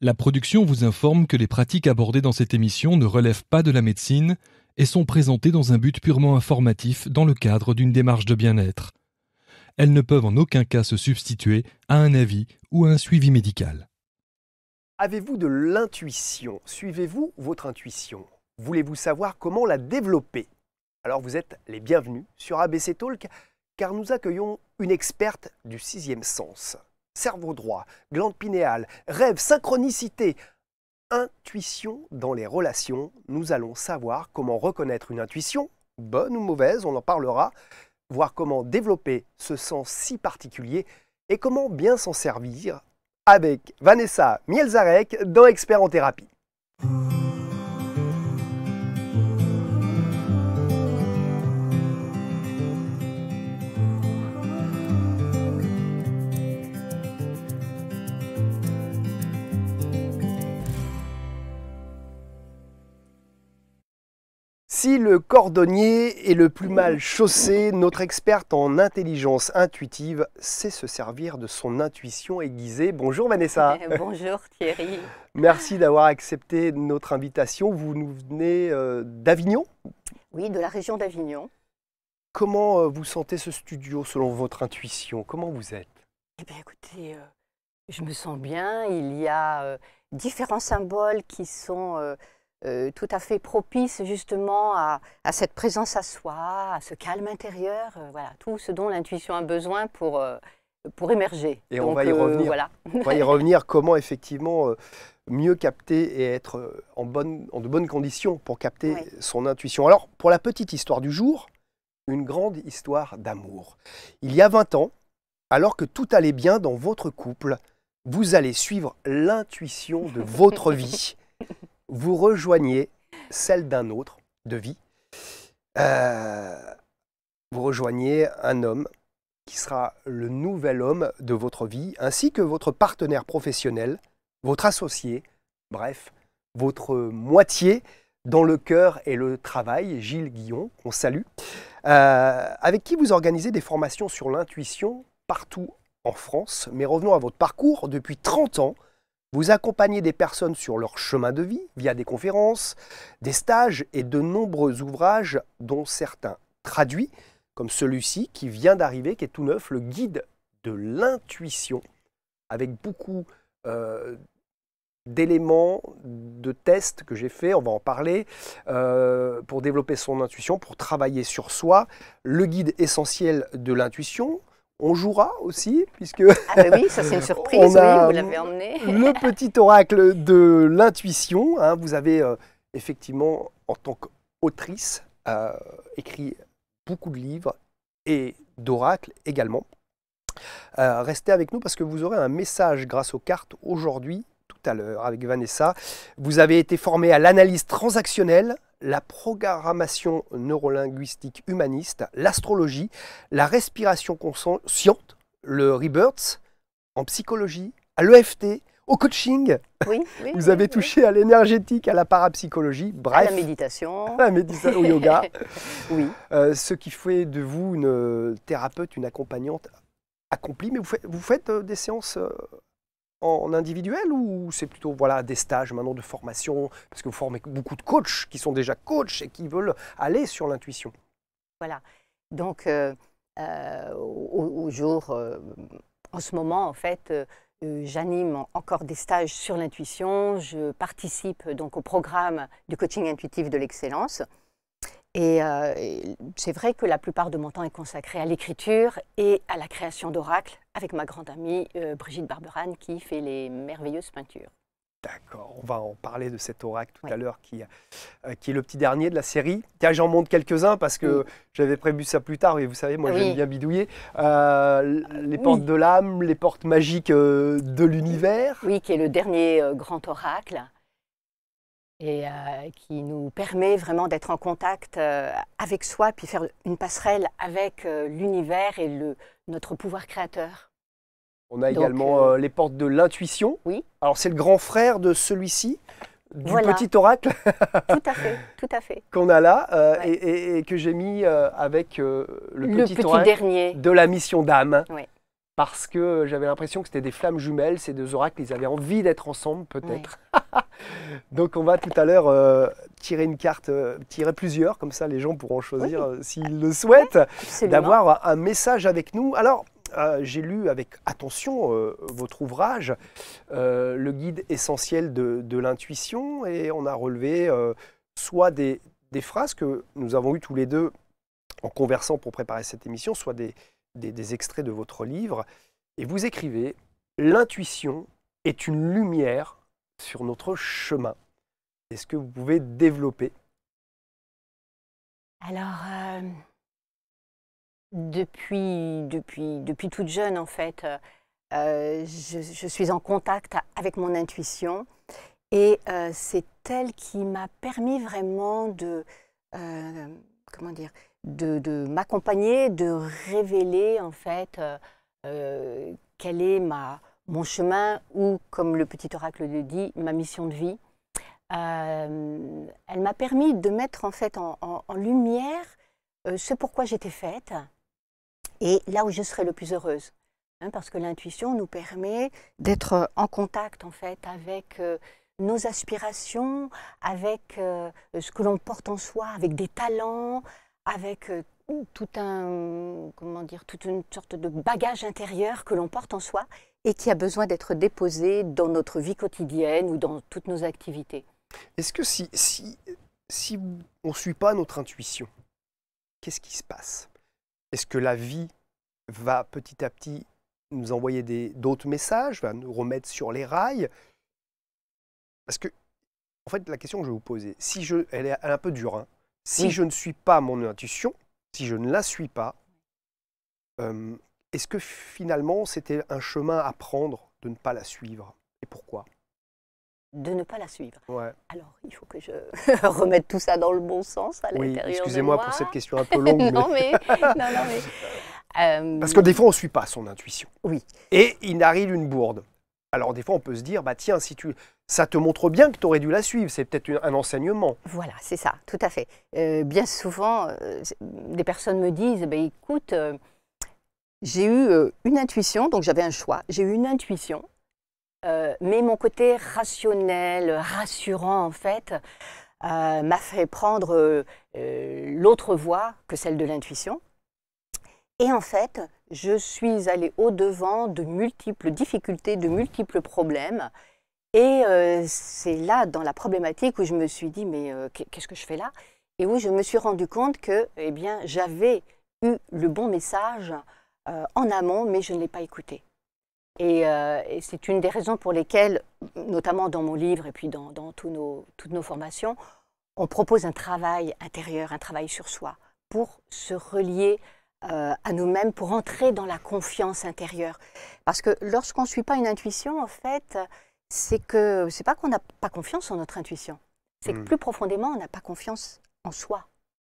La production vous informe que les pratiques abordées dans cette émission ne relèvent pas de la médecine et sont présentées dans un but purement informatif dans le cadre d'une démarche de bien-être. Elles ne peuvent en aucun cas se substituer à un avis ou à un suivi médical. Avez-vous de l'intuition? Suivez-vous votre intuition? Voulez-vous savoir comment la développer? Alors vous êtes les bienvenus sur ABC Talk, car nous accueillons une experte du sixième sens. Cerveau droit, glande pinéale, rêve, synchronicité, intuition dans les relations. Nous allons savoir comment reconnaître une intuition, bonne ou mauvaise, on en parlera, voir comment développer ce sens si particulier et comment bien s'en servir avec Vanessa Mielzarek dans Expert en thérapie. Si le cordonnier est le plus mal chaussé, notre experte en intelligence intuitive sait se servir de son intuition aiguisée. Bonjour Vanessa. Bonjour Thierry. Merci d'avoir accepté notre invitation. Vous nous venez d'Avignon? Oui, de la région d'Avignon. Comment vous sentez ce studio selon votre intuition? Comment vous êtes? Eh bien écoutez, je me sens bien. Il y a différents symboles qui sont tout à fait propices justement à cette présence à soi, à ce calme intérieur, voilà, tout ce dont l'intuition a besoin pour émerger. Et donc, on va y revenir. Voilà. On va y revenir comment effectivement mieux capter et être en de bonnes conditions pour capter son intuition. Alors, pour la petite histoire du jour, une grande histoire d'amour. Il y a 20 ans, alors que tout allait bien dans votre couple, vous allez suivre l'intuition de votre vie. Vous rejoignez celle d'un autre de vie. Vous rejoignez un homme qui sera le nouvel homme de votre vie, ainsi que votre partenaire professionnel, votre associé, bref, votre moitié dans le cœur et le travail, Gilles Guillon, qu'on salue, avec qui vous organisez des formations sur l'intuition partout en France. Mais revenons à votre parcours. Depuis 30 ans, vous accompagnez des personnes sur leur chemin de vie via des conférences, des stages et de nombreux ouvrages, dont certains traduits, comme celui-ci qui vient d'arriver, qui est tout neuf, le guide de l'intuition, avec beaucoup d'éléments, de tests que j'ai fait, on va en parler, pour développer son intuition, pour travailler sur soi, le guide essentiel de l'intuition. On jouera aussi, puisque ah ben oui, ça c'est une surprise, oui, vous l'avez emmené. Le petit oracle de l'intuition. Hein, vous avez effectivement, en tant qu'autrice, écrit beaucoup de livres et d'oracles également. Restez avec nous parce que vous aurez un message grâce aux cartes aujourd'hui, tout à l'heure, avec Vanessa. Vous avez été formé à l'analyse transactionnelle, la programmation neurolinguistique humaniste, l'astrologie, la respiration consciente, le rebirth, en psychologie, à l'EFT, au coaching. Oui, vous avez touché à l'énergétique, à la parapsychologie, bref. À la méditation. À la méditation, au yoga. Oui. Ce qui fait de vous une thérapeute, une accompagnante accomplie. Mais vous faites des séances en individuel ou c'est plutôt des stages maintenant de formation, parce que vous formez beaucoup de coachs qui sont déjà coachs et qui veulent aller sur l'intuition. Voilà, donc au jour, en ce moment en fait, j'anime encore des stages sur l'intuition, je participe donc au programme du coaching intuitif de l'excellence. Et c'est vrai que la plupart de mon temps est consacré à l'écriture et à la création d'oracles avec ma grande amie Brigitte Barberane qui fait les merveilleuses peintures. D'accord, on va en parler de cet oracle tout à l'heure qui est le petit dernier de la série. Tiens, j'en montre quelques-uns parce que j'avais prévu ça plus tard et vous savez, moi j'aime bien bidouiller. Les portes de l'âme, les portes magiques de l'univers. Oui, qui est le dernier grand oracle. Et qui nous permet vraiment d'être en contact avec soi, puis faire une passerelle avec l'univers et notre pouvoir créateur. On a également les portes de l'intuition. Oui. Alors c'est le grand frère de celui-ci, du petit oracle. Tout à fait, tout à fait. Qu'on a là et que j'ai mis avec le petit oracle dernier de la mission d'âme. Oui. parce que j'avais l'impression que c'était des flammes jumelles, ces deux oracles, ils avaient envie d'être ensemble peut-être. Donc on va tout à l'heure tirer une carte, tirer plusieurs, comme ça les gens pourront choisir s'ils le souhaitent, d'avoir un message avec nous. Alors, j'ai lu avec attention votre ouvrage, le guide essentiel de l'intuition, et on a relevé soit des phrases que nous avons eues tous les deux en conversant pour préparer cette émission, soit des extraits de votre livre. Et vous écrivez « L'intuition est une lumière sur notre chemin ». Est-ce que vous pouvez développer? Alors, depuis toute jeune, en fait, je suis en contact avec mon intuition, et c'est elle qui m'a permis vraiment de m'accompagner, de révéler en fait quel est mon chemin, ou, comme le petit oracle le dit, ma mission de vie. Elle m'a permis de mettre en fait en lumière ce pourquoi j'étais faite, et là où je serais le plus heureuse. Parce que l'intuition nous permet d'être en contact en fait avec nos aspirations, avec ce que l'on porte en soi, avec des talents, avec toute une sorte de bagage intérieur que l'on porte en soi et qui a besoin d'être déposé dans notre vie quotidienne ou dans toutes nos activités. Est-ce que si on ne suit pas notre intuition, qu'est-ce qui se passe? Est-ce que la vie va petit à petit nous envoyer d'autres messages, va nous remettre sur les rails? Parce que, en fait, la question que je vais vous poser, elle est un peu dure, hein. Si je ne suis pas mon intuition, si je ne la suis pas, est-ce que finalement c'était un chemin à prendre de ne pas la suivre? Et pourquoi? De ne pas la suivre. Ouais. Alors, il faut que je remette tout ça dans le bon sens à l'intérieur de moi. Excusez-moi pour cette question un peu longue. non, mais... Parce que des fois, on ne suit pas son intuition. Oui. Et il arrive une bourde. Alors, des fois, on peut se dire, bah tiens, ça te montre bien que tu aurais dû la suivre. C'est peut-être un enseignement. Voilà, c'est ça, tout à fait. Bien souvent, des personnes me disent, écoute, j'ai eu une intuition, donc j'avais un choix. J'ai eu une intuition. Mais mon côté rationnel, rassurant en fait, m'a fait prendre l'autre voie que celle de l'intuition. Et en fait, je suis allée au-devant de multiples difficultés, de multiples problèmes. Et c'est là, dans la problématique, où je me suis dit, mais qu'est-ce que je fais là? Et où je me suis rendu compte que j'avais eu le bon message en amont, mais je ne l'ai pas écouté. Et c'est une des raisons pour lesquelles, notamment dans mon livre et puis dans toutes nos formations, on propose un travail intérieur, un travail sur soi, pour se relier à nous-mêmes, pour entrer dans la confiance intérieure. Parce que lorsqu'on ne suit pas une intuition, en fait, c'est pas qu'on n'a pas confiance en notre intuition, c'est que plus profondément, on n'a pas confiance en soi,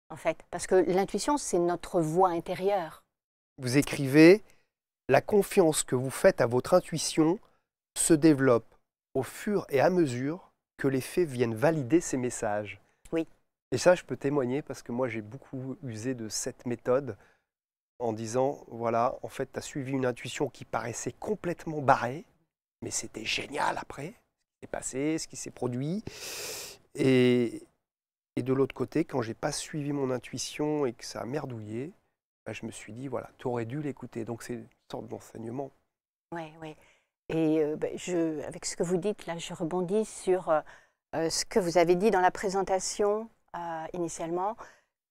en fait. Parce que l'intuition, c'est notre voix intérieure. Vous écrivez... La confiance que vous faites à votre intuition se développe au fur et à mesure que les faits viennent valider ces messages. Oui. Et ça, je peux témoigner parce que moi, j'ai beaucoup usé de cette méthode en disant, voilà, en fait, tu as suivi une intuition qui paraissait complètement barrée, mais c'était génial après, ce qui s'est passé, ce qui s'est produit. Et de l'autre côté, quand je n'ai pas suivi mon intuition et que ça a merdouillé, je me suis dit, voilà, tu aurais dû l'écouter. Donc, c'est une sorte d'enseignement. Oui, oui. Et avec ce que vous dites, là, je rebondis sur ce que vous avez dit dans la présentation initialement.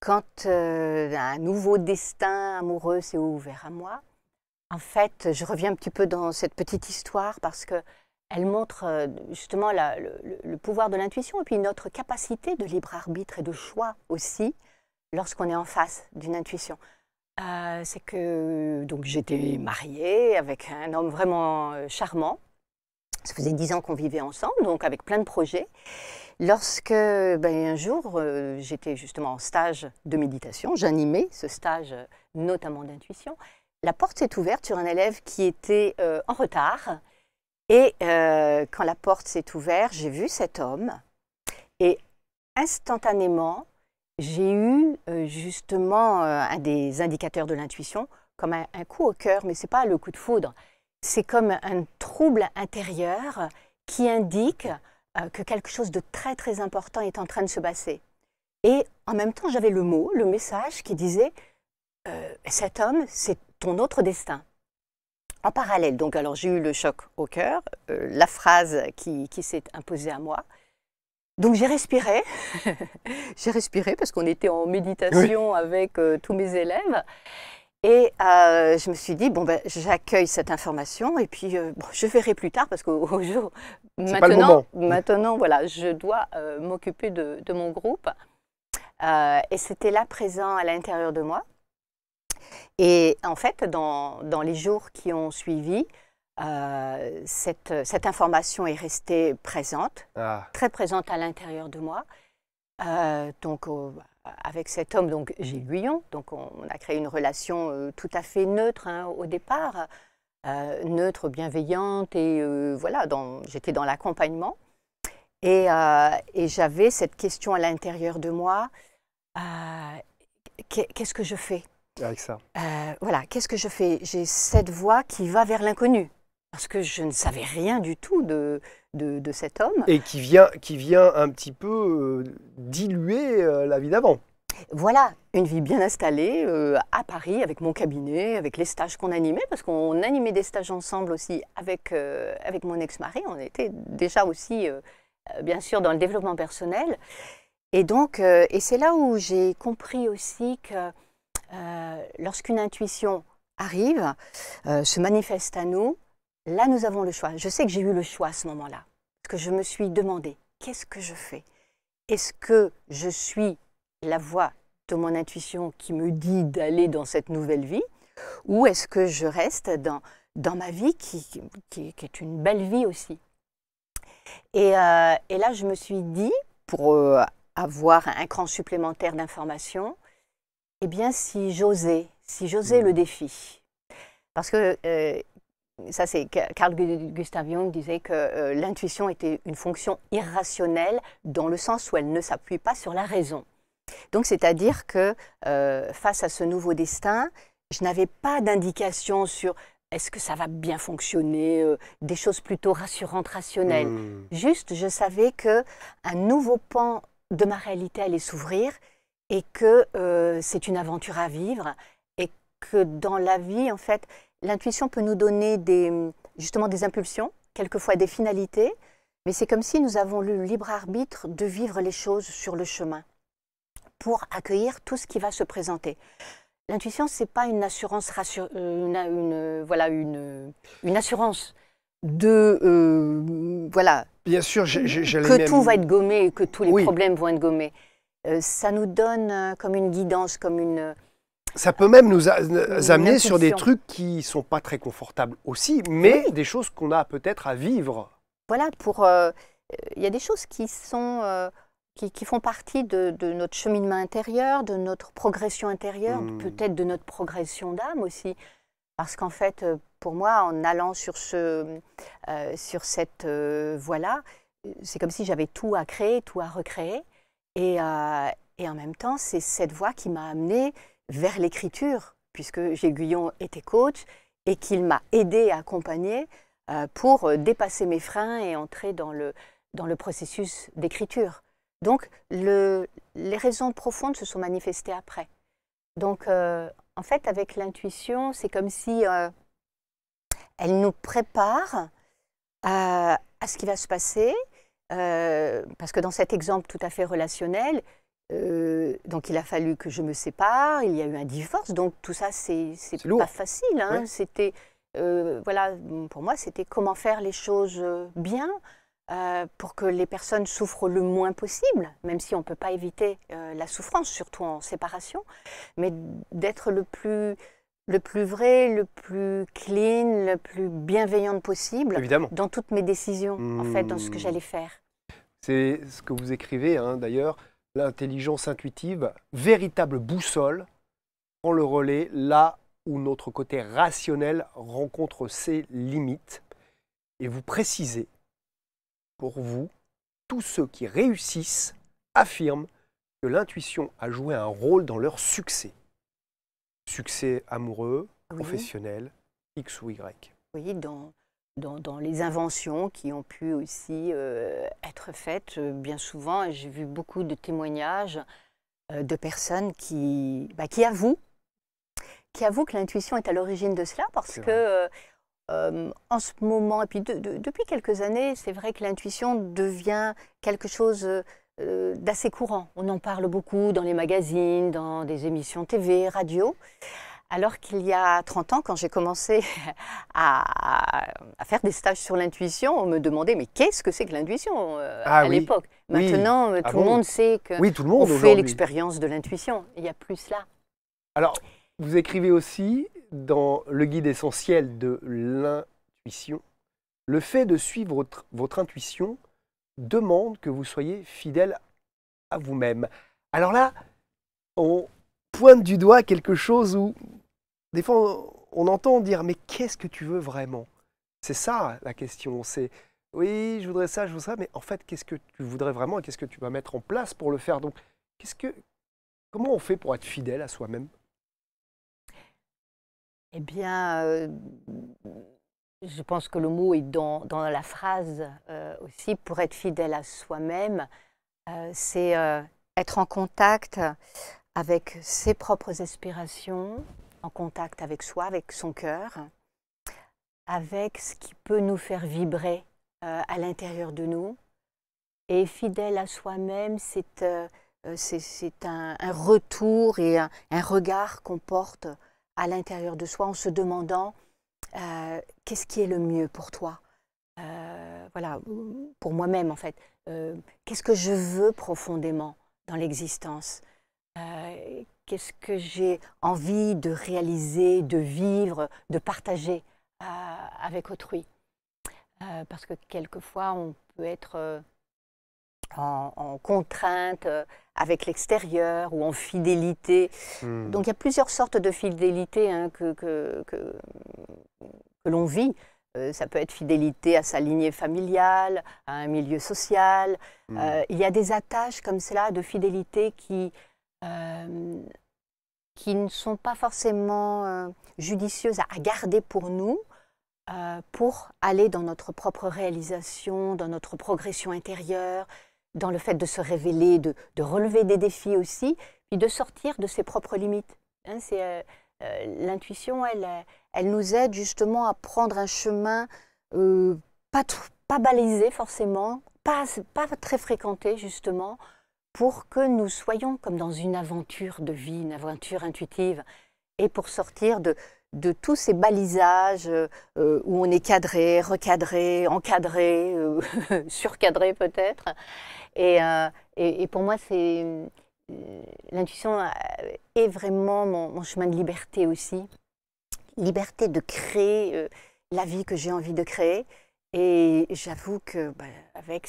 Quand un nouveau destin amoureux s'est ouvert à moi, en fait, je reviens un petit peu dans cette petite histoire parce qu'elle montre justement le pouvoir de l'intuition et puis notre capacité de libre arbitre et de choix aussi lorsqu'on est en face d'une intuition. C'est que j'étais mariée avec un homme vraiment charmant. Ça faisait 10 ans qu'on vivait ensemble, donc avec plein de projets. Lorsque, un jour, j'étais justement en stage de méditation, j'animais ce stage notamment d'intuition, la porte s'est ouverte sur un élève qui était en retard. Et quand la porte s'est ouverte, j'ai vu cet homme et instantanément, j'ai eu justement un des indicateurs de l'intuition comme un coup au cœur, mais ce n'est pas le coup de foudre. C'est comme un trouble intérieur qui indique que quelque chose de très très important est en train de se passer. Et en même temps, j'avais le mot, le message qui disait cet homme, c'est ton autre destin. En parallèle, donc alors j'ai eu le choc au cœur, la phrase qui s'est imposée à moi. Donc j'ai respiré, j'ai respiré parce qu'on était en méditation avec tous mes élèves. Et je me suis dit, bon, ben, j'accueille cette information et puis bon, je verrai plus tard parce qu'au jour, maintenant, voilà, je dois m'occuper de mon groupe. Et c'était là présent à l'intérieur de moi. Et en fait, dans les jours qui ont suivi, cette information est restée présente, très présente à l'intérieur de moi. Donc, avec cet homme, donc j'ai Guyon, donc on a créé une relation tout à fait neutre au départ, neutre, bienveillante, et voilà, j'étais dans l'accompagnement. Et j'avais cette question à l'intérieur de moi, qu'est-ce que je fais avec ça? Voilà, qu'est-ce que je fais? J'ai cette voix qui va vers l'inconnu, parce que je ne savais rien du tout de cet homme. Et qui vient un petit peu diluer la vie d'avant. Voilà, une vie bien installée à Paris, avec mon cabinet, avec les stages qu'on animait, parce qu'on animait des stages ensemble aussi avec mon ex-mari. On était déjà aussi, bien sûr, dans le développement personnel. Et donc, et c'est là où j'ai compris aussi que lorsqu'une intuition arrive, se manifeste à nous, là, nous avons le choix. Je sais que j'ai eu le choix à ce moment-là, parce que je me suis demandé, qu'est-ce que je fais? Est-ce que je suis la voix de mon intuition qui me dit d'aller dans cette nouvelle vie, ou est-ce que je reste dans ma vie qui est une belle vie aussi? Et là, je me suis dit, pour avoir un cran supplémentaire d'informations, eh bien, si j'osais le défi. Parce que ça, c'est Carl Gustav Jung disait que l'intuition était une fonction irrationnelle dans le sens où elle ne s'appuie pas sur la raison. Donc, c'est-à-dire que face à ce nouveau destin, je n'avais pas d'indication sur est-ce que ça va bien fonctionner, des choses plutôt rassurantes, rationnelles. Juste, je savais qu'un nouveau pan de ma réalité allait s'ouvrir et que c'est une aventure à vivre et que dans la vie, en fait, l'intuition peut nous donner justement des impulsions, quelquefois des finalités, mais c'est comme si nous avons le libre arbitre de vivre les choses sur le chemin pour accueillir tout ce qui va se présenter. L'intuition, ce n'est pas une assurance, une assurance de voilà, bien sûr, que tout va être gommé et que tous les problèmes vont être gommés. Ça nous donne comme une guidance, comme une... Ça peut même nous amener sur des trucs qui ne sont pas très confortables aussi, mais des choses qu'on a peut-être à vivre. Voilà, il y a des choses qui sont... Qui font partie de notre cheminement intérieur, de notre progression intérieure, peut-être de notre progression d'âme aussi. Parce qu'en fait, pour moi, en allant sur cette voie-là, c'est comme si j'avais tout à créer, tout à recréer. Et en même temps, c'est cette voie qui m'a amenée vers l'écriture, puisque Gilles Guyon était coach et qu'il m'a aidé à accompagner pour dépasser mes freins et entrer dans le processus d'écriture. Donc, les raisons profondes se sont manifestées après. Donc, en fait, avec l'intuition, c'est comme si elle nous prépare à ce qui va se passer, parce que dans cet exemple tout à fait relationnel, donc il a fallu que je me sépare, il y a eu un divorce, donc tout ça, c'est pas facile. Hein. Ouais. C'était, voilà, pour moi, c'était comment faire les choses bien, pour que les personnes souffrent le moins possible, même si on ne peut pas éviter la souffrance, surtout en séparation, mais d'être le plus vrai, le plus clean, le plus bienveillante possible. Évidemment. Dans toutes mes décisions, en fait, dans ce que j'allais faire. C'est ce que vous écrivez, hein, d'ailleurs, l'intelligence intuitive, véritable boussole, prend le relais là où notre côté rationnel rencontre ses limites. Et vous précisez, pour vous, tous ceux qui réussissent affirment que l'intuition a joué un rôle dans leur succès. Succès amoureux, professionnelle X ou Y. Oui, dans les inventions qui ont pu aussi être faites bien souvent. J'ai vu beaucoup de témoignages de personnes qui avouent que l'intuition est à l'origine de cela, parce que en ce moment, et puis depuis quelques années, c'est vrai que l'intuition devient quelque chose d'assez courant. On en parle beaucoup dans les magazines, dans des émissions TV, radio. Alors qu'il y a 30 ans, quand j'ai commencé à faire des stages sur l'intuition, on me demandait « mais qu'est-ce que c'est que l'intuition à l'époque ?» Maintenant, tout le monde sait qu'on fait l'expérience de l'intuition. Il n'y a plus cela. Alors, vous écrivez aussi dans le guide essentiel de l'intuition, le fait de suivre votre intuition demande que vous soyez fidèle à vous-même. Alors là, on pointe du doigt quelque chose où des fois on entend dire mais qu'est-ce que tu veux vraiment? C'est ça la question, c'est oui je voudrais ça, mais en fait qu'est-ce que tu voudrais vraiment et qu'est-ce que tu vas mettre en place pour le faire? Donc comment on fait pour être fidèle à soi-même? Eh bien, je pense que le mot est dans la phrase aussi. Pour être fidèle à soi-même, c'est être en contact avec ses propres aspirations, en contact avec soi, avec son cœur, avec ce qui peut nous faire vibrer à l'intérieur de nous. Et fidèle à soi-même, c'est un retour et un regard qu'on porte à l'intérieur de soi en se demandant qu'est-ce qui est le mieux pour toi, voilà, pour moi-même en fait. Qu'est-ce que je veux profondément dans l'existence? Qu'est-ce que j'ai envie de réaliser, de vivre, de partager avec autrui? Parce que quelquefois, on peut être en contrainte avec l'extérieur ou en fidélité. Donc il y a plusieurs sortes de fidélité que l'on vit. Ça peut être fidélité à sa lignée familiale, à un milieu social. Il y a des attaches comme cela de fidélité qui ne sont pas forcément judicieuses à garder pour nous, pour aller dans notre propre réalisation, dans notre progression intérieure, dans le fait de se révéler, de relever des défis aussi, puis de sortir de ses propres limites. Hein, l'intuition, elle nous aide justement à prendre un chemin pas balisé forcément, pas très fréquenté justement, pour que nous soyons comme dans une aventure de vie, une aventure intuitive, et pour sortir de tous ces balisages où on est cadré, recadré, encadré, surcadré peut-être. Et pour moi, l'intuition est vraiment mon chemin de liberté aussi. Liberté de créer la vie que j'ai envie de créer. Et j'avoue que avec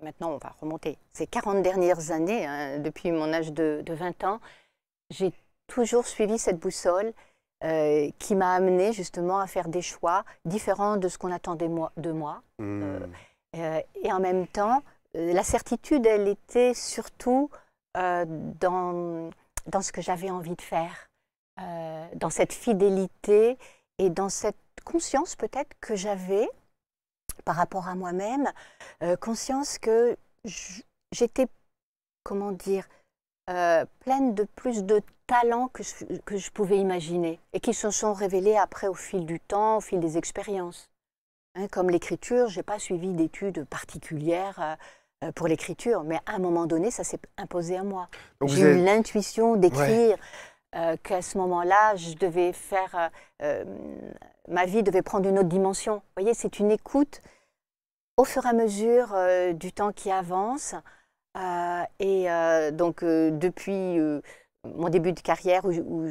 maintenant on va remonter, ces 40 dernières années, hein, depuis mon âge de 20 ans, j'ai toujours suivi cette boussole qui m'a amenée justement à faire des choix différents de ce qu'on attendait de moi. Et en même temps, la certitude, elle était surtout dans ce que j'avais envie de faire, dans cette fidélité et dans cette conscience peut-être que j'avais par rapport à moi-même, conscience que j'étais, comment dire, pleine de plus de talents que je pouvais imaginer et qui se sont révélés après au fil du temps, au fil des expériences. Hein, comme l'écriture, je n'ai pas suivi d'études particulières pour l'écriture, mais à un moment donné, ça s'est imposé à moi. J'ai eu l'intuition d'écrire, qu'à ce moment-là, je devais faire... ma vie devait prendre une autre dimension. Vous voyez, c'est une écoute au fur et à mesure du temps qui avance. Donc, depuis mon début de carrière où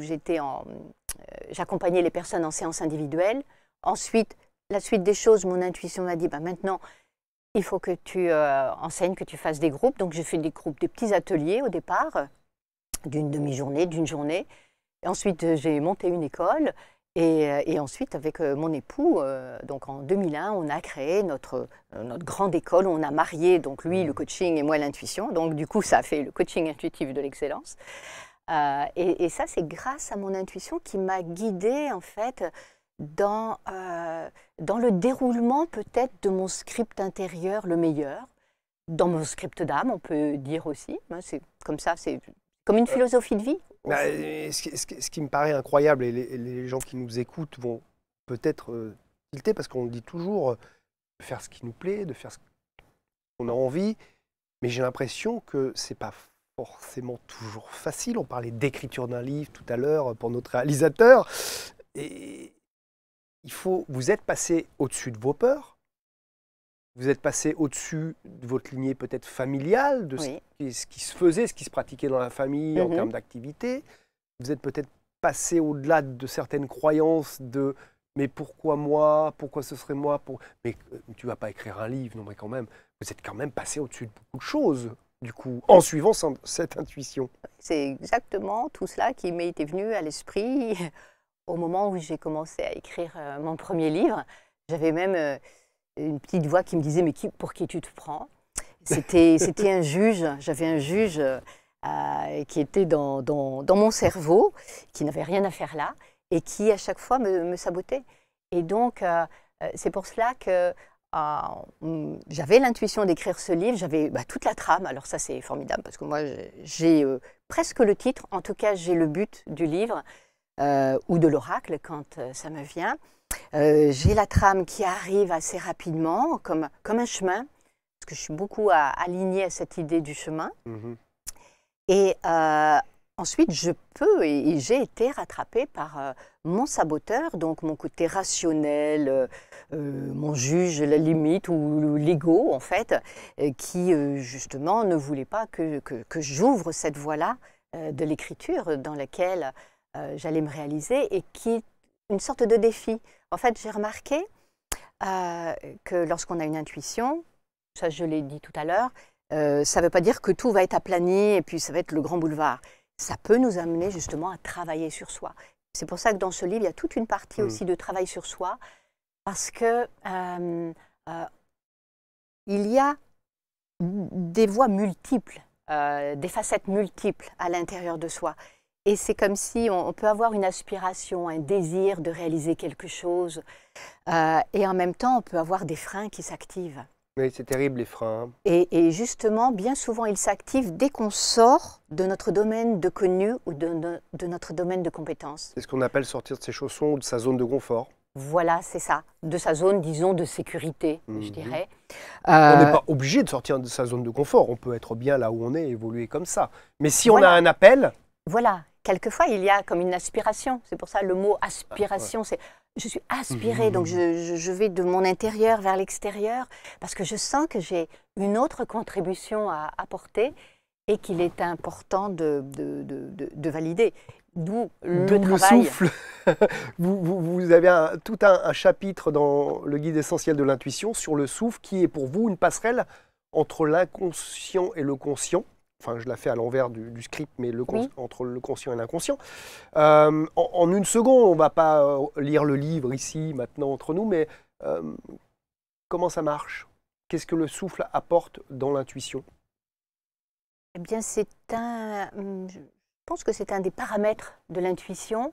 j'accompagnais les personnes en séance individuelle, ensuite, la suite des choses, mon intuition m'a dit, maintenant, il faut que tu enseignes, que tu fasses des groupes. Donc, j'ai fait des groupes, des petits ateliers au départ, d'une demi-journée, d'une journée. Et ensuite, j'ai monté une école. Et ensuite, avec mon époux, donc en 2001, on a créé notre grande école. On a marié, donc lui, le coaching et moi, l'intuition. Donc, du coup, ça a fait le coaching intuitif de l'excellence. Et ça, c'est grâce à mon intuition qui m'a guidée, en fait, dans le déroulement peut-être de mon script intérieur le meilleur, dans mon script d'âme, on peut dire aussi. C'est comme ça, c'est comme une philosophie de vie. Ce qui me paraît incroyable, et les gens qui nous écoutent vont peut-être tilter, parce qu'on dit toujours de faire ce qui nous plaît, de faire ce qu'on a envie, mais j'ai l'impression que c'est pas forcément toujours facile. On parlait d'écriture d'un livre tout à l'heure pour notre réalisateur, et vous êtes passé au-dessus de vos peurs, vous êtes passé au-dessus de votre lignée peut-être familiale, de ce qui se faisait, ce qui se pratiquait dans la famille en termes d'activité. Vous êtes peut-être passé au-delà de certaines croyances de « mais pourquoi moi ? Pourquoi ce serait moi ?» Mais tu ne vas pas écrire un livre, non mais quand même, vous êtes quand même passé au-dessus de beaucoup de choses, du coup, en suivant cette intuition. C'est exactement tout cela qui m'était venu à l'esprit au moment où j'ai commencé à écrire mon premier livre. J'avais même une petite voix qui me disait « mais pour qui tu te prends ?» C'était un juge, j'avais un juge qui était dans mon cerveau, qui n'avait rien à faire là, et qui à chaque fois me sabotait. Et donc, c'est pour cela que j'avais l'intuition d'écrire ce livre, j'avais toute la trame. Alors ça, c'est formidable, parce que moi, j'ai presque le titre, en tout cas, j'ai le but du livre, ou de l'oracle, quand ça me vient. J'ai la trame qui arrive assez rapidement, comme un chemin, parce que je suis beaucoup alignée à cette idée du chemin. Et ensuite, je peux, et j'ai été rattrapée par mon saboteur, donc mon côté rationnel, mon juge, la limite, ou l'ego, en fait, qui, justement, ne voulait pas que j'ouvre cette voie-là de l'écriture dans laquelle j'allais me réaliser, et qui est une sorte de défi. En fait, j'ai remarqué que lorsqu'on a une intuition, ça je l'ai dit tout à l'heure, ça ne veut pas dire que tout va être aplani et puis ça va être le grand boulevard. Ça peut nous amener justement à travailler sur soi. C'est pour ça que dans ce livre, il y a toute une partie aussi de travail sur soi, parce que il y a des voies multiples, des facettes multiples à l'intérieur de soi. Et c'est comme si on peut avoir une aspiration, un désir de réaliser quelque chose, et en même temps, on peut avoir des freins qui s'activent. Oui, c'est terrible, les freins. Et justement, bien souvent, ils s'activent dès qu'on sort de notre domaine de connu ou de notre domaine de compétence. C'est ce qu'on appelle sortir de ses chaussons ou de sa zone de confort. Voilà, c'est ça. De sa zone, disons, de sécurité, je dirais. On n'est pas obligé de sortir de sa zone de confort. On peut être bien là où on est et évoluer comme ça. Mais si on a un appel... Voilà. Quelquefois, il y a comme une aspiration. C'est pour ça le mot aspiration, c'est je suis aspirée, donc je vais de mon intérieur vers l'extérieur, parce que je sens que j'ai une autre contribution à apporter et qu'il est important de valider. D'où le travail. Le souffle. Vous avez tout un chapitre dans le guide essentiel de l'intuition sur le souffle, qui est pour vous une passerelle entre l'inconscient et le conscient. Enfin, je la fais à l'envers du script, mais entre le conscient et l'inconscient. En une seconde, on ne va pas lire le livre ici, maintenant, entre nous, mais comment ça marche? Qu'est-ce que le souffle apporte dans l'intuition? Eh bien, je pense que c'est un des paramètres de l'intuition,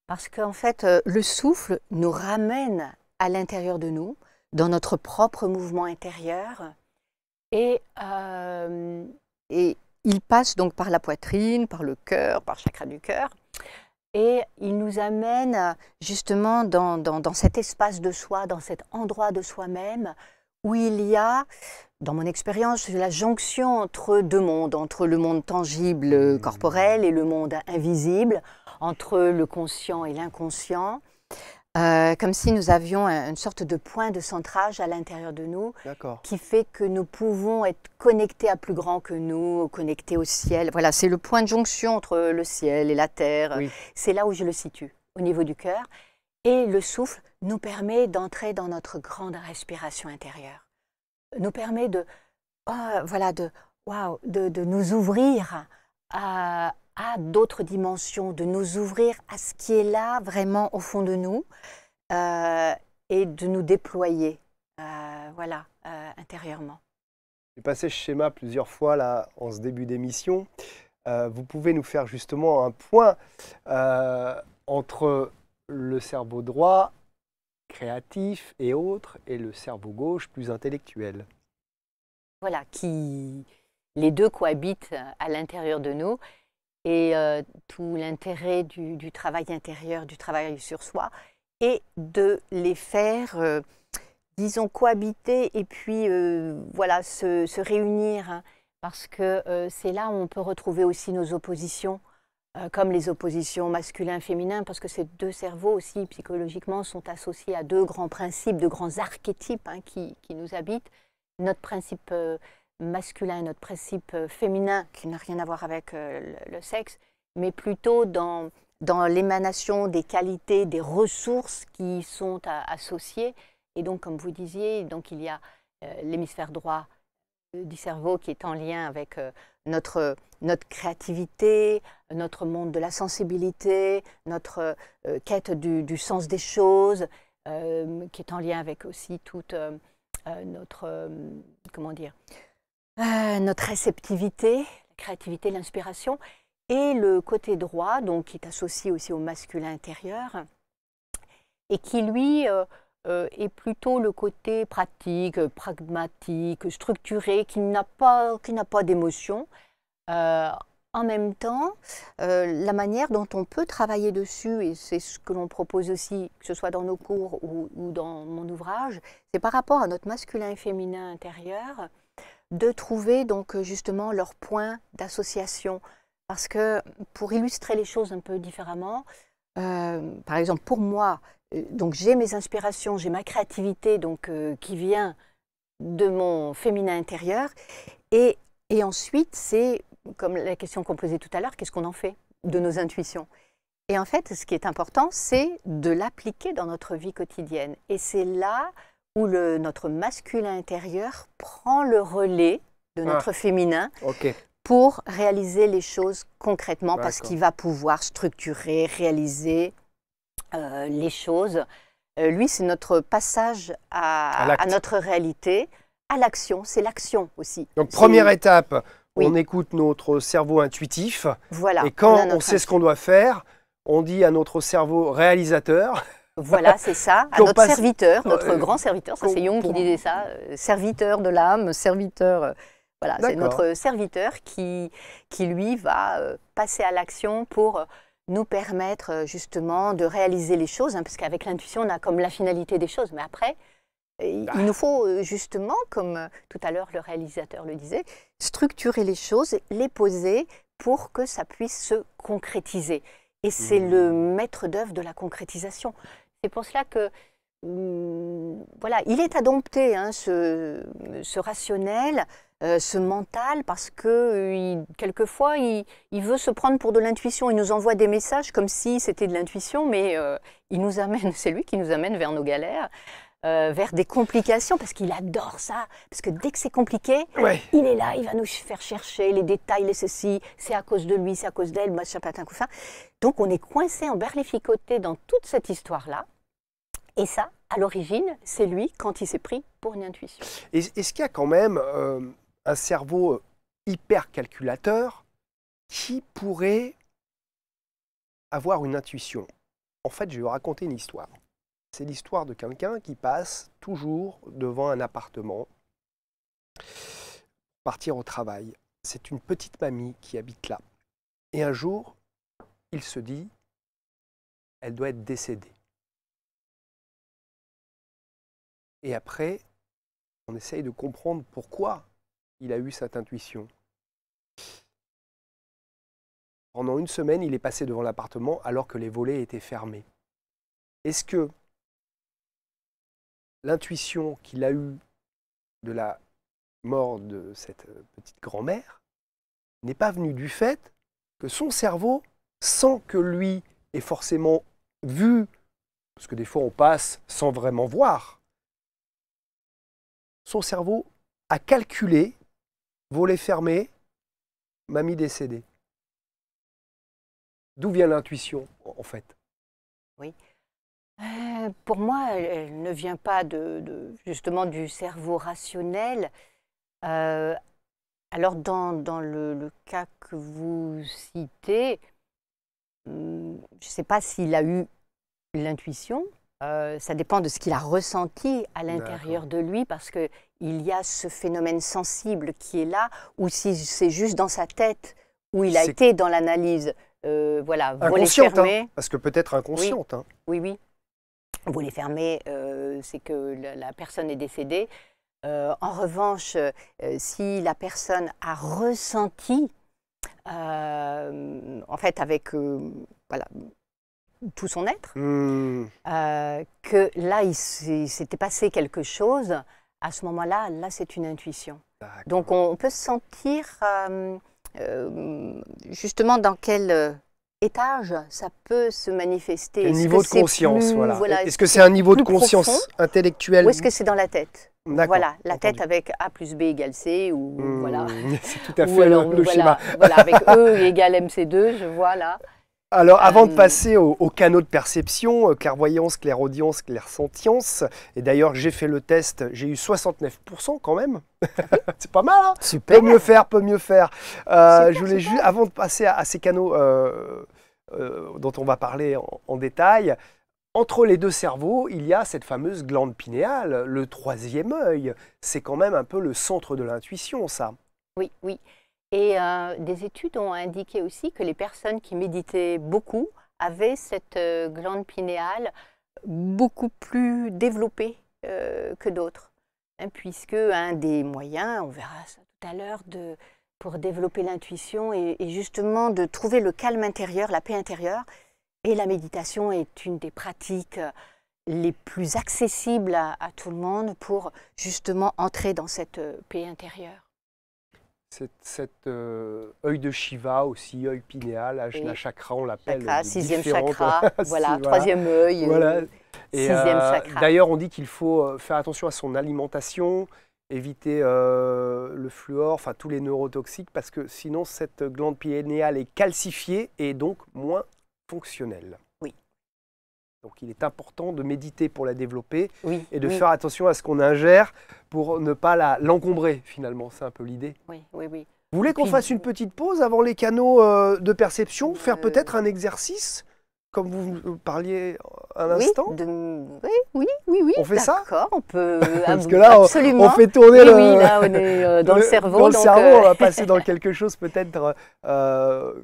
parce qu'en fait, le souffle nous ramène à l'intérieur de nous, dans notre propre mouvement intérieur, et il passe donc par la poitrine, par le cœur, par le chakra du cœur, et il nous amène justement dans cet espace de soi, dans cet endroit de soi-même, où il y a, dans mon expérience, la jonction entre deux mondes, entre le monde tangible, corporel, et le monde invisible, entre le conscient et l'inconscient, comme si nous avions une sorte de point de centrage à l'intérieur de nous, qui fait que nous pouvons être connectés à plus grand que nous, connectés au ciel. Voilà, c'est le point de jonction entre le ciel et la terre. Oui. C'est là où je le situe, au niveau du cœur. Et le souffle nous permet d'entrer dans notre grande respiration intérieure. Nous permet de nous ouvrir à d'autres dimensions, de nous ouvrir à ce qui est là vraiment au fond de nous, et de nous déployer intérieurement. J'ai passé ce schéma plusieurs fois là, en ce début d'émission. vous pouvez nous faire justement un point entre le cerveau droit, créatif et autres, et le cerveau gauche, plus intellectuel. Voilà, les deux cohabitent à l'intérieur de nous. Et tout l'intérêt du travail intérieur, du travail sur soi, est de les faire, disons, cohabiter et puis voilà, se réunir, hein, parce que c'est là où on peut retrouver aussi nos oppositions, comme les oppositions masculin-féminin, parce que ces deux cerveaux aussi, psychologiquement, sont associés à deux grands principes, deux grands archétypes, hein, qui nous habitent. Notre principe masculin, notre principe féminin, qui n'a rien à voir avec le sexe, mais plutôt dans l'émanation des qualités, des ressources qui sont associées. Et donc, comme vous disiez, donc, il y a l'hémisphère droit du cerveau qui est en lien avec notre créativité, notre monde de la sensibilité, notre quête du sens des choses, qui est en lien avec aussi toute notre, comment dire, notre réceptivité, la créativité, l'inspiration, et le côté droit, donc, qui est associé aussi au masculin intérieur, et qui, lui, est plutôt le côté pratique, pragmatique, structuré, qui n'a pas d'émotion. En même temps, la manière dont on peut travailler dessus, et c'est ce que l'on propose aussi, que ce soit dans nos cours ou dans mon ouvrage, c'est par rapport à notre masculin et féminin intérieur, de trouver donc justement leur point d'association. Parce que pour illustrer les choses un peu différemment, par exemple pour moi, donc j'ai mes inspirations, j'ai ma créativité donc, qui vient de mon féminin intérieur, et ensuite c'est comme la question qu'on posait tout à l'heure, qu'est-ce qu'on en fait de nos intuitions? Et en fait, ce qui est important, c'est de l'appliquer dans notre vie quotidienne. Et c'est là où notre masculin intérieur prend le relais de notre féminin pour réaliser les choses concrètement, parce qu'il va pouvoir structurer, réaliser les choses. Lui, c'est notre passage à notre réalité, à l'action. C'est l'action aussi. Donc, première étape, on écoute notre cerveau intuitif. Voilà, et quand on sait ce qu'on doit faire, on dit à notre cerveau réalisateur. Voilà, c'est ça, à notre serviteur, notre grand serviteur, ça c'est Jung qui disait ça, serviteur de l'âme, serviteur, voilà, c'est notre serviteur qui lui va passer à l'action pour nous permettre justement de réaliser les choses, hein, parce qu'avec l'intuition, on a comme la finalité des choses, mais après, il nous faut justement, comme tout à l'heure le réalisateur le disait, structurer les choses, les poser pour que ça puisse se concrétiser. Et c'est le maître d'œuvre de la concrétisation. C'est pour cela que, voilà, il est à dompter, hein, ce rationnel, ce mental, parce que quelquefois, il veut se prendre pour de l'intuition. Il nous envoie des messages comme si c'était de l'intuition, mais il nous amène, c'est lui qui nous amène vers nos galères, vers des complications, parce qu'il adore ça. Parce que dès que c'est compliqué, il est là, il va nous faire chercher les détails, les ceci, c'est à cause de lui, c'est à cause d'elle, machin, patin, couffin. Donc on est coincé, emberlificoté dans toute cette histoire-là. Et ça, à l'origine, c'est lui quand il s'est pris pour une intuition. Est-ce qu'il y a quand même un cerveau hyper calculateur qui pourrait avoir une intuition? En fait, je vais vous raconter une histoire. C'est l'histoire de quelqu'un qui passe toujours devant un appartement, partir au travail. C'est une petite mamie qui habite là. Et un jour, il se dit, elle doit être décédée. Et après, on essaye de comprendre pourquoi il a eu cette intuition. Pendant une semaine, il est passé devant l'appartement alors que les volets étaient fermés. Est-ce que l'intuition qu'il a eue de la mort de cette petite grand-mère n'est pas venue du fait que son cerveau, sans que lui ait forcément vu, parce que des fois on passe sans vraiment voir, son cerveau a calculé, volet fermé, mamie décédée. D'où vient l'intuition, en fait? Oui. Pour moi, elle ne vient pas justement du cerveau rationnel. Elle Alors, dans le cas que vous citez, je ne sais pas s'il a eu l'intuition. Ça dépend de ce qu'il a ressenti à l'intérieur de lui, parce qu'il y a ce phénomène sensible qui est là, ou si c'est juste dans sa tête, où il a été dans l'analyse. Voilà, vous les fermez. Hein, parce que peut-être inconsciente. Oui, hein. oui, oui. Vous les fermez, c'est que la personne est décédée. En revanche, si la personne a ressenti, en fait, avec voilà, tout son être, que là, il s'était passé quelque chose, à ce moment-là, là, c'est une intuition. Donc, on peut se sentir justement dans quel étage ça peut se manifester. Quel niveau de conscience, voilà. Est-ce que c'est un niveau de conscience intellectuelle? Ou est-ce que c'est dans la tête? Voilà, la tête avec A plus B égale C, ou voilà. C'est tout à fait le schéma. Voilà, avec E égale MC2, je vois là. Alors, avant de passer aux canaux de perception, clairvoyance, clairaudience, clairsentience, et d'ailleurs, j'ai fait le test, j'ai eu 69% quand même. C'est pas mal, hein? Super. Peut mieux faire, peut mieux faire. Je voulais juste, avant de passer à ces canaux dont on va parler en détail, entre les deux cerveaux, il y a cette fameuse glande pinéale, le troisième œil. C'est quand même un peu le centre de l'intuition, ça. Oui, oui. Et des études ont indiqué aussi que les personnes qui méditaient beaucoup avaient cette glande pinéale beaucoup plus développée que d'autres. Hein, puisque un des moyens, on verra ça tout à l'heure, pour développer l'intuition et justement de trouver le calme intérieur, la paix intérieure. Et la méditation est une des pratiques les plus accessibles à tout le monde pour justement entrer dans cette paix intérieure. Cet œil de Shiva aussi, œil pinéal, Ajna chakra, on l'appelle. Sixième chakra, voilà, troisième œil, voilà. sixième chakra. D'ailleurs, on dit qu'il faut faire attention à son alimentation, éviter le fluor, enfin tous les neurotoxiques, parce que sinon cette glande pinéale est calcifiée et donc moins fonctionnelle. Oui. Donc il est important de méditer pour la développer et de oui. faire attention à ce qu'on ingère pour ne pas l'encombrer finalement, c'est un peu l'idée. Oui, oui, oui. Vous voulez qu'on fasse une petite pause avant les canaux de perception, faire peut-être un exercice, comme vous parliez à l'instant? Oui. On fait ça? D'accord, on peut. Parce que là, absolument. on fait tourner oui, là, on est dans le cerveau. Dans le cerveau, on va passer dans quelque chose, peut-être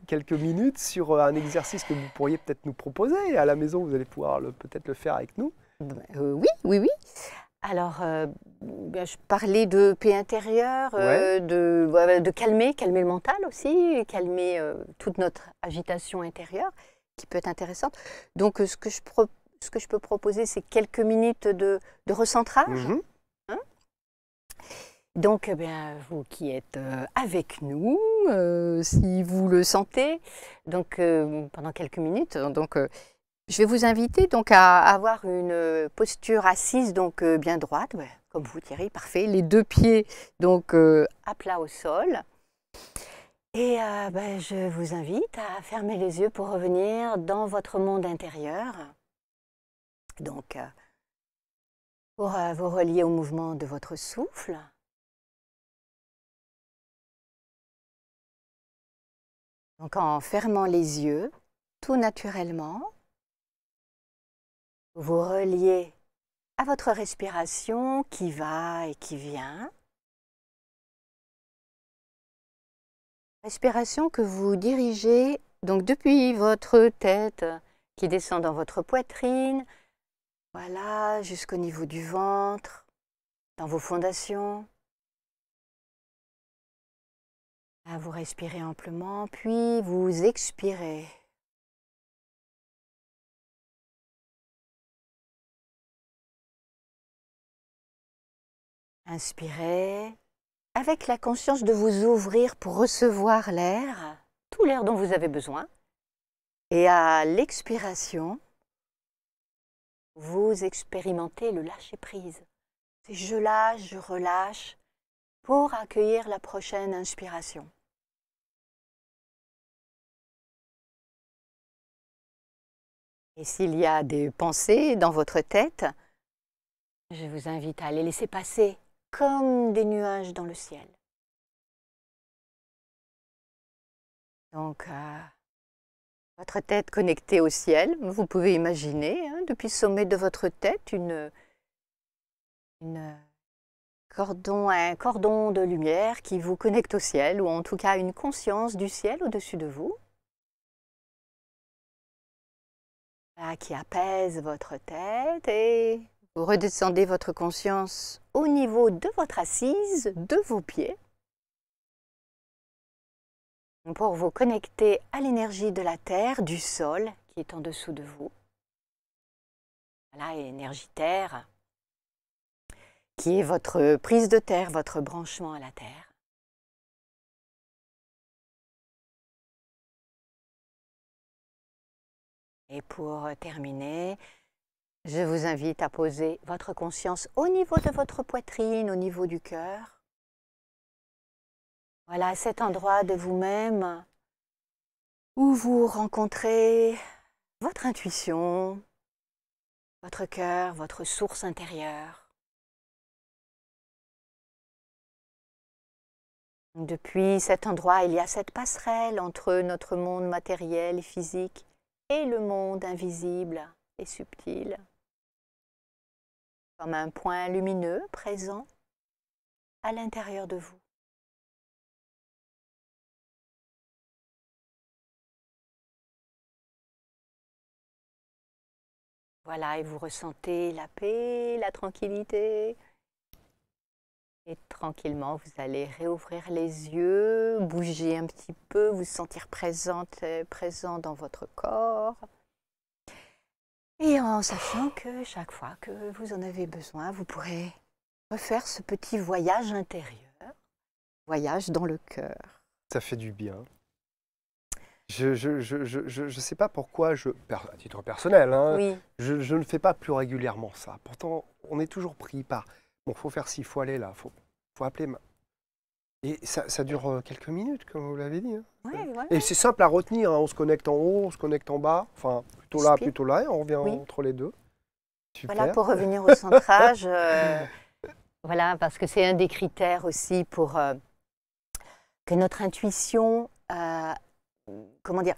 quelques minutes, sur un exercice que vous pourriez peut-être nous proposer. À la maison, vous allez pouvoir peut-être le faire avec nous. Oui. Alors, je parlais de paix intérieure, de calmer le mental aussi, calmer toute notre agitation intérieure, qui peut être intéressante. Donc, ce que je peux proposer, c'est quelques minutes de recentrage. Hein? Donc, vous qui êtes avec nous, si vous le sentez, donc pendant quelques minutes, donc je vais vous inviter donc à avoir une posture assise, donc bien droite, comme vous Thierry, parfait. Les deux pieds donc à plat au sol. Et je vous invite à fermer les yeux pour revenir dans votre monde intérieur. Donc, pour vous relier au mouvement de votre souffle. Donc, en fermant les yeux, tout naturellement, vous reliez à votre respiration qui va et qui vient. Respiration que vous dirigez donc depuis votre tête qui descend dans votre poitrine, voilà, jusqu'au niveau du ventre, dans vos fondations. Là, vous respirez amplement, puis vous expirez. Inspirez, avec la conscience de vous ouvrir pour recevoir l'air, tout l'air dont vous avez besoin. Et à l'expiration, vous expérimentez le lâcher-prise. Je lâche, je relâche pour accueillir la prochaine inspiration. Et s'il y a des pensées dans votre tête, je vous invite à les laisser passer comme des nuages dans le ciel. Donc, votre tête connectée au ciel. Vous pouvez imaginer, hein, depuis le sommet de votre tête, un cordon de lumière qui vous connecte au ciel, ou en tout cas une conscience du ciel au-dessus de vous, qui apaise votre tête, et vous redescendez votre conscience au niveau de votre assise, de vos pieds, pour vous connecter à l'énergie de la terre, du sol qui est en dessous de vous. Voilà, et l'énergie terre, qui est votre prise de terre, votre branchement à la terre. Et pour terminer, je vous invite à poser votre conscience au niveau de votre poitrine, au niveau du cœur. Voilà, à cet endroit de vous-même où vous rencontrez votre intuition, votre cœur, votre source intérieure. Depuis cet endroit, il y a cette passerelle entre notre monde matériel et physique et le monde invisible et subtil, comme un point lumineux présent à l'intérieur de vous. Voilà, et vous ressentez la paix, la tranquillité. Et tranquillement, vous allez réouvrir les yeux, bouger un petit peu, vous sentir présent dans votre corps. Et en sachant que chaque fois que vous en avez besoin, vous pourrez refaire ce petit voyage intérieur, voyage dans le cœur. Ça fait du bien. Je sais pas pourquoi, à titre personnel, hein, Oui, je ne fais pas plus régulièrement ça. Pourtant, on est toujours pris par, bon, faut faire ci, il faut aller là, faut appeler. Et ça dure quelques minutes, comme vous l'avez dit. Hein. oui, voilà. Et c'est simple à retenir, hein, on se connecte en haut, on se connecte en bas, enfin, plutôt là, et on revient entre les deux. Super. Voilà, pour revenir au centrage, voilà, parce que c'est un des critères aussi pour que notre intuition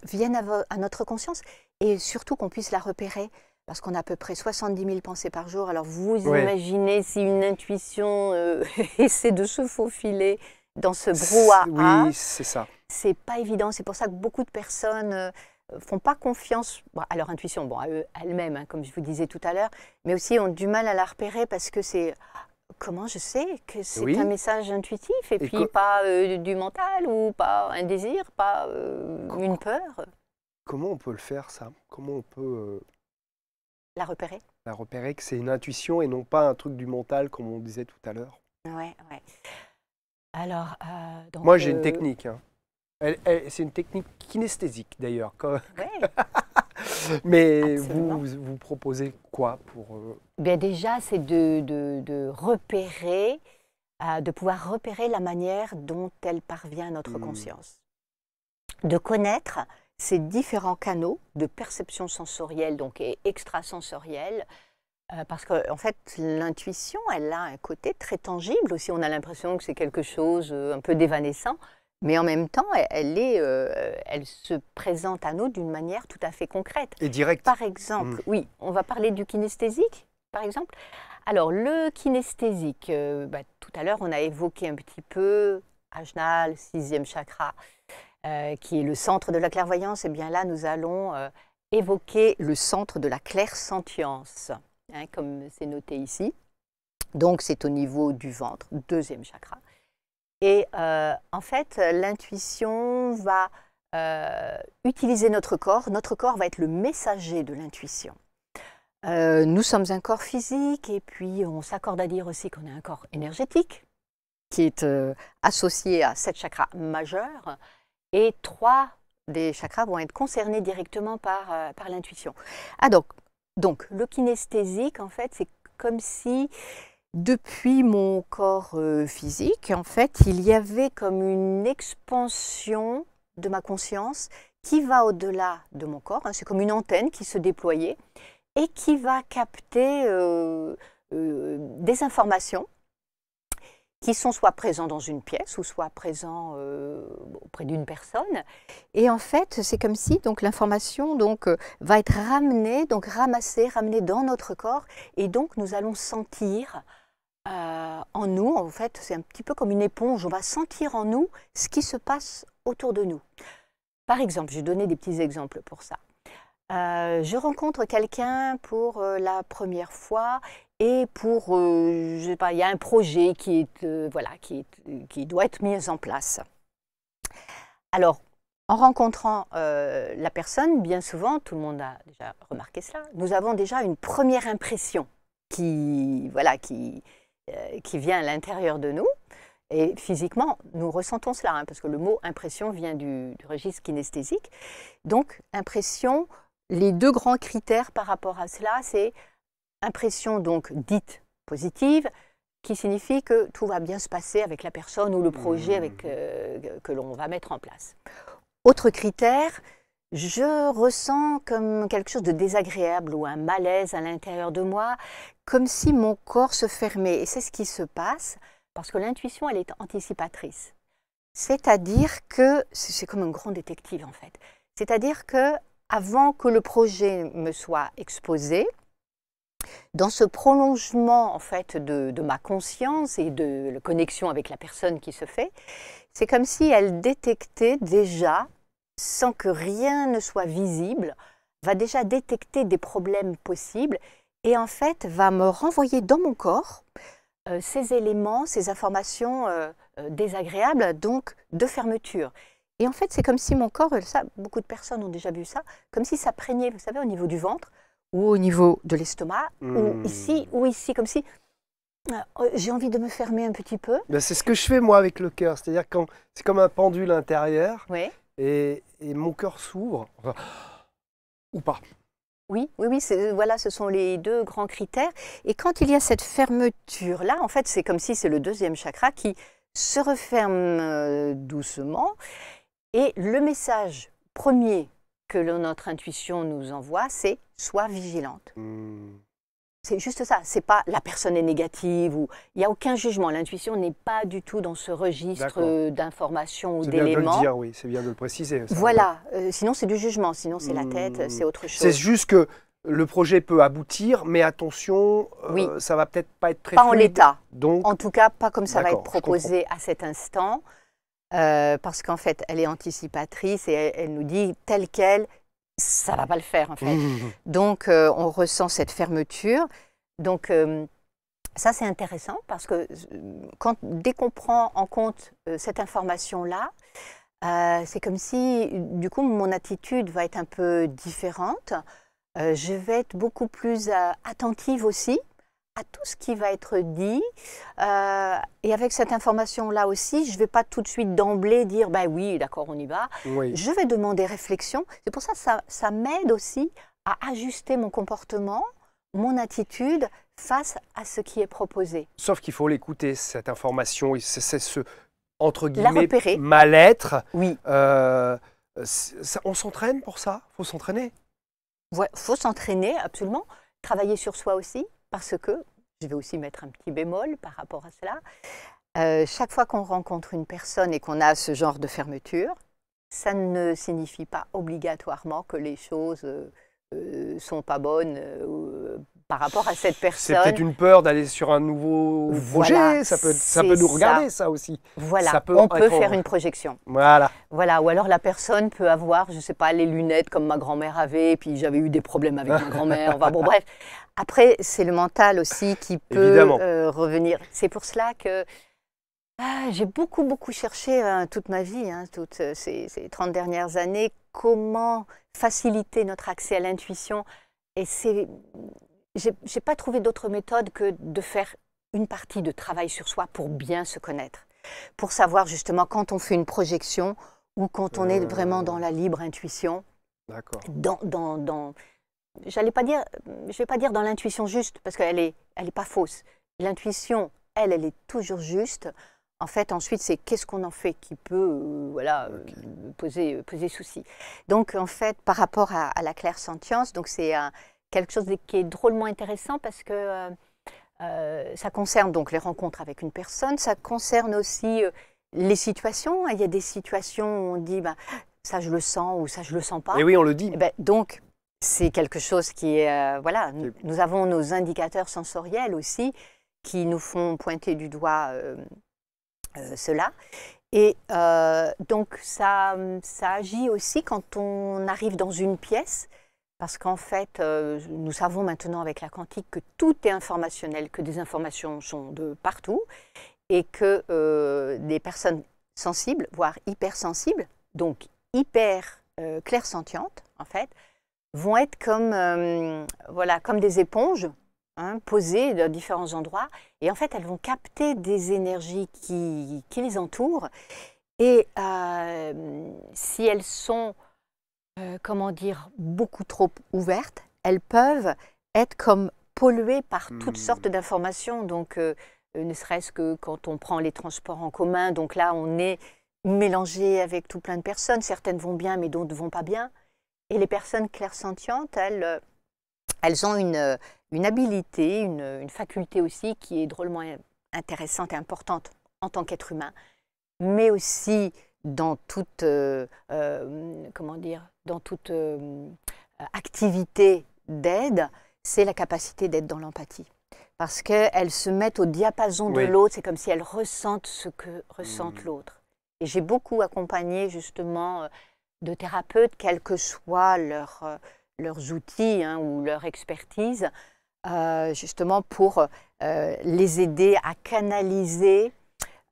vienne à notre conscience, et surtout qu'on puisse la repérer, parce qu'on a à peu près 70 000 pensées par jour. Alors vous imaginez si une intuition essaie de se faufiler dans ce brouhaha. Oui, c'est ça. C'est pas évident, c'est pour ça que beaucoup de personnes font pas confiance à leur intuition, à elles-mêmes, hein, comme je vous disais tout à l'heure, mais aussi ont du mal à la repérer parce que c'est... Comment je sais que c'est un message intuitif et puis pas du mental ou pas un désir, pas une peur? Comment on peut le faire, ça? Comment on peut la repérer? La repérer, que c'est une intuition et non pas un truc du mental, comme on disait tout à l'heure. Ouais. Alors, donc, moi, j'ai une technique. Hein. C'est une technique kinesthésique, d'ailleurs. Ouais. Mais vous proposez quoi pour... Bien déjà, c'est de repérer, de pouvoir repérer la manière dont elle parvient à notre conscience. De connaître ces différents canaux de perception sensorielle donc, et extrasensorielle, parce qu'en fait, l'intuition, elle a un côté très tangible aussi. On a l'impression que c'est quelque chose un peu d'évanescent, mais en même temps, elle se présente à nous d'une manière tout à fait concrète. Et directe. Par exemple, oui, on va parler du kinesthésique, par exemple. Alors, le kinesthésique, tout à l'heure, on a évoqué un petit peu Ajna, le 6e chakra, qui est le centre de la clairvoyance. Et bien là, nous allons évoquer le centre de la clairsentience, hein, comme c'est noté ici. Donc, c'est au niveau du ventre, 2e chakra. Et en fait, l'intuition va utiliser notre corps. Notre corps va être le messager de l'intuition. Nous sommes un corps physique et puis on s'accorde à dire aussi qu'on a un corps énergétique qui est associé à 7 chakras majeurs et 3 des chakras vont être concernés directement par l'intuition. Ah donc, le kinesthésique, en fait, c'est comme si depuis mon corps physique, en fait, il y avait comme une expansion de ma conscience qui va au-delà de mon corps. Hein, c'est comme une antenne qui se déployait et qui va capter des informations qui sont soit présents dans une pièce ou soit présents auprès d'une personne. Et en fait, c'est comme si donc l'information va être ramenée, donc ramassée, ramenée dans notre corps, et donc nous allons sentir en nous, en fait, c'est un petit peu comme une éponge, on va sentir en nous ce qui se passe autour de nous. Par exemple, je vais donner des petits exemples pour ça. Je rencontre quelqu'un pour la première fois et je sais pas, il y a un projet qui doit être mis en place. Alors, en rencontrant la personne, bien souvent, tout le monde a déjà remarqué cela, nous avons déjà une première impression qui vient à l'intérieur de nous. Et physiquement, nous ressentons cela, parce que le mot impression vient du registre kinesthésique. Donc, impression, les deux grands critères par rapport à cela, c'est impression donc dite positive, qui signifie que tout va bien se passer avec la personne ou le projet que l'on va mettre en place. Autre critère, je ressens comme quelque chose de désagréable ou un malaise à l'intérieur de moi, comme si mon corps se fermait. Et c'est ce qui se passe parce que l'intuition, elle est anticipatrice. C'est-à-dire que, c'est comme un grand détective en fait, c'est-à-dire que avant que le projet me soit exposé, dans ce prolongement en fait de ma conscience et de la connexion avec la personne qui se fait, c'est comme si elle détectait déjà, sans que rien ne soit visible, va déjà détecter des problèmes possibles et en fait va me renvoyer dans mon corps ces éléments, ces informations désagréables, donc de fermeture. Et en fait, c'est comme si mon corps, ça, beaucoup de personnes ont déjà vu ça, comme si ça prégnait, vous savez, au niveau du ventre, ou au niveau de l'estomac, ou ici, comme si j'ai envie de me fermer un petit peu. Ben, c'est ce que je fais moi avec le cœur, c'est-à-dire quand c'est comme un pendule intérieur, et mon cœur s'ouvre, enfin, ou pas. Oui, voilà, ce sont les deux grands critères. Et quand il y a cette fermeture-là, en fait, c'est comme si c'est le deuxième chakra qui se referme doucement. Et le message premier que notre intuition nous envoie, c'est « sois vigilante ». C'est juste ça, c'est pas la personne est négative, ou il n'y a aucun jugement. L'intuition n'est pas du tout dans ce registre d'informations ou d'éléments. C'est bien de le dire, oui, c'est bien de le préciser. Ça, voilà, sinon c'est du jugement, sinon c'est la tête, c'est autre chose. C'est juste que le projet peut aboutir, mais attention, ça va peut-être pas être très fluide. Pas en l'état, donc... en tout cas pas comme ça va être proposé à cet instant, parce qu'en fait elle est anticipatrice et elle nous dit telle qu'elle, ça ne va pas le faire en fait. Donc on ressent cette fermeture. Donc ça c'est intéressant parce que dès qu'on prend en compte cette information-là, c'est comme si du coup mon attitude va être un peu différente. Je vais être beaucoup plus attentive aussi à tout ce qui va être dit. Et avec cette information-là aussi, je ne vais pas tout de suite d'emblée dire « bah oui, d'accord, on y va ». Je vais demander réflexion. C'est pour ça que ça m'aide aussi à ajuster mon comportement, mon attitude face à ce qui est proposé. Sauf qu'il faut l'écouter, cette information. C'est ce, entre guillemets, mal-être. Oui. On s'entraîne pour ça? Il faut s'entraîner. Il faut s'entraîner, absolument. Travailler sur soi aussi. Parce que, je vais aussi mettre un petit bémol par rapport à cela, chaque fois qu'on rencontre une personne et qu'on a ce genre de fermeture, ça ne signifie pas obligatoirement que les choses ne sont pas bonnes par rapport à cette personne. C'est peut-être une peur d'aller sur un nouveau projet, ça peut nous regarder ça aussi. Voilà, on peut faire une projection. Voilà, ou alors la personne peut avoir, je ne sais pas, les lunettes comme ma grand-mère avait, et puis j'avais eu des problèmes avec ma grand-mère, bon bref. Après, c'est le mental aussi qui peut revenir. C'est pour cela que j'ai beaucoup cherché toute ma vie, toutes ces 30 dernières années, comment faciliter notre accès à l'intuition. Et je n'ai pas trouvé d'autre méthode que de faire une partie de travail sur soi pour bien se connaître. Pour savoir justement quand on fait une projection ou quand on est vraiment dans la libre intuition. D'accord. Je ne vais pas dire dans l'intuition juste, parce qu'elle est pas fausse. L'intuition, elle est toujours juste. En fait, ensuite, c'est qu'est-ce qu'on en fait qui peut poser souci. Donc, en fait, par rapport à la clairsentience, donc c'est quelque chose qui est drôlement intéressant parce que Ça concerne donc les rencontres avec une personne, ça concerne aussi les situations. Il y a des situations où on dit bah, ça je le sens ou ça je le sens pas. Et oui, on le dit. Et ben, donc c'est quelque chose qui est voilà. Nous avons nos indicateurs sensoriels aussi qui nous font pointer du doigt cela. Et donc ça agit aussi quand on arrive dans une pièce. Parce qu'en fait, nous savons maintenant avec la quantique que tout est informationnel, que des informations sont de partout et que des personnes sensibles, voire hypersensibles, donc hyper clairsentientes en fait, vont être comme, voilà, comme des éponges hein, posées dans différents endroits et en fait elles vont capter des énergies qui les entourent et si elles sont comment dire, beaucoup trop ouvertes, elles peuvent être comme polluées par toutes sortes d'informations. Donc, ne serait-ce que quand on prend les transports en commun, donc là, on est mélangé avec tout plein de personnes. Certaines vont bien, mais d'autres ne vont pas bien. Et les personnes clairsentientes, elles ont une habilité, une faculté aussi qui est drôlement intéressante et importante en tant qu'être humain, mais aussi dans toute, comment dire, dans toute activité d'aide, c'est la capacité d'être dans l'empathie. Parce qu'elles se mettent au diapason de l'autre, c'est comme si elles ressentent ce que ressente l'autre. Et j'ai beaucoup accompagné justement de thérapeutes, quels que soient leurs outils hein, ou leur expertise, justement pour les aider à canaliser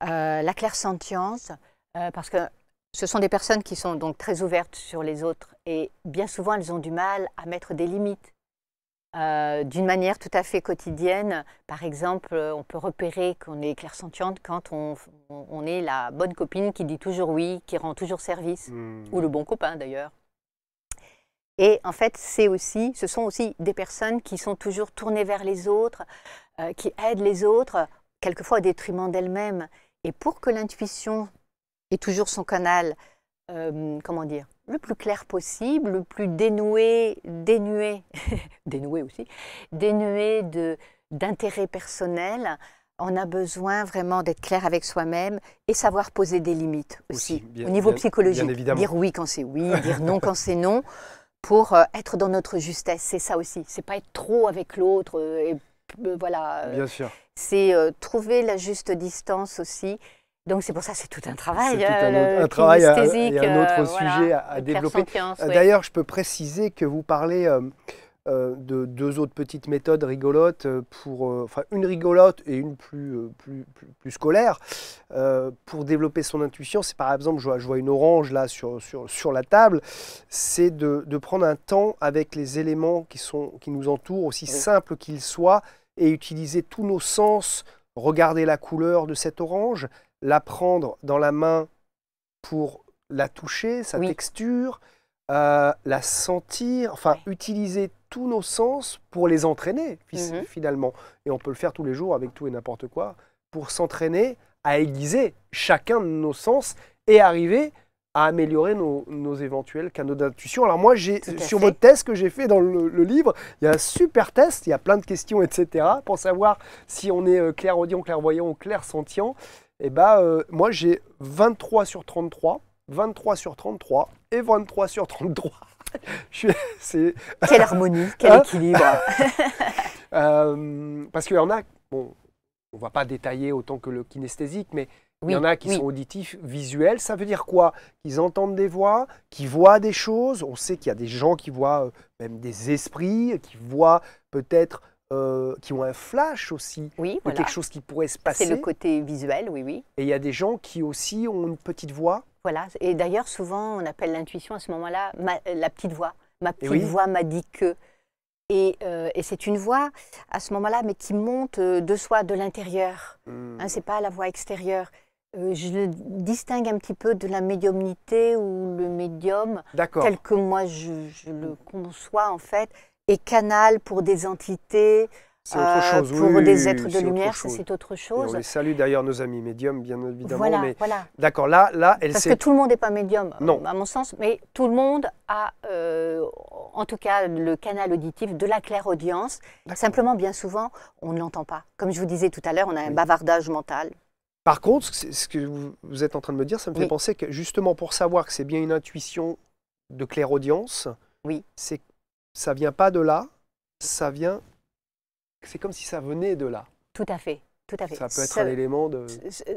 la clairsentience, parce que ce sont des personnes qui sont donc très ouvertes sur les autres et bien souvent elles ont du mal à mettre des limites. D'une manière tout à fait quotidienne, par exemple, on peut repérer qu'on est clairsentiente quand on est la bonne copine qui dit toujours oui, qui rend toujours service, ou le bon copain d'ailleurs. Et en fait, ce sont aussi des personnes qui sont toujours tournées vers les autres, qui aident les autres, quelquefois au détriment d'elles-mêmes. Et pour que l'intuition ait toujours son canal, comment dire, le plus clair possible, le plus dénué aussi, dénué d'intérêt personnel, on a besoin vraiment d'être clair avec soi-même et savoir poser des limites aussi au niveau psychologique. Dire oui quand c'est oui, dire non quand c'est non, pour être dans notre justesse. C'est ça aussi. C'est pas être trop avec l'autre. Voilà. Bien sûr. C'est trouver la juste distance aussi. Donc c'est pour ça c'est tout un travail. C'est tout un travail et un autre sujet à développer. D'ailleurs, je peux préciser que vous parlez de deux autres petites méthodes rigolotes, enfin une rigolote et une plus scolaire, pour développer son intuition. C'est par exemple, je vois une orange là sur la table, c'est de prendre un temps avec les éléments qui nous entourent, aussi simples qu'ils soient, et utiliser tous nos sens, regarder la couleur de cette orange, la prendre dans la main pour la toucher, sa texture, la sentir, enfin utiliser tous nos sens pour les entraîner finalement. Et on peut le faire tous les jours avec tout et n'importe quoi, pour s'entraîner à aiguiser chacun de nos sens et arriver à améliorer nos éventuels canaux d'intuition. Alors moi, sur votre test que j'ai fait dans le livre, il y a un super test, il y a plein de questions, etc. pour savoir si on est clairaudient, clairvoyant ou clairsentient. Et moi, j'ai 23 sur 33, 23 sur 33 et 23 sur 33. Quelle harmonie, quel équilibre. Parce qu'il y en a, bon, on ne va pas détailler autant que le kinesthésique, mais il y en a qui sont auditifs, visuels. Ça veut dire quoi? Qu'ils entendent des voix, qu'ils voient des choses. On sait qu'il y a des gens qui voient même des esprits, qui voient peut-être, qui ont un flash aussi, de quelque chose qui pourrait se passer. C'est le côté visuel, oui. Et il y a des gens qui aussi ont une petite voix. Voilà, et d'ailleurs souvent on appelle l'intuition à ce moment-là la petite voix. Ma petite voix m'a dit que. Et c'est une voix à ce moment-là, mais qui monte de soi, de l'intérieur. Hein, c'est pas la voix extérieure. Je le distingue un petit peu de la médiumnité ou le médium, tel que moi je le conçois en fait, et canal pour des entités C'est autre chose. Pour Oui, des oui, êtres de c'est autre lumière, chose. c'est autre Et chose. on les salue d'ailleurs, nos amis médiums, bien évidemment. Voilà, Mais voilà. d'accord, là, elle Parce que s'est. tout le monde n'est pas médium, Non. à mon sens, mais tout le monde a, en tout cas, le canal auditif de la clairaudience. D'accord. Simplement, bien souvent, on ne l'entend pas. Comme je vous disais tout à l'heure, on a un Oui. bavardage mental. Par contre, ce que vous êtes en train de me dire, ça me fait Oui. penser que justement pour savoir que c'est bien une intuition de clairaudience, Oui. ça vient pas de là, ça vient. C'est comme si ça venait de là. Tout à fait, tout à fait. Ça peut être un élément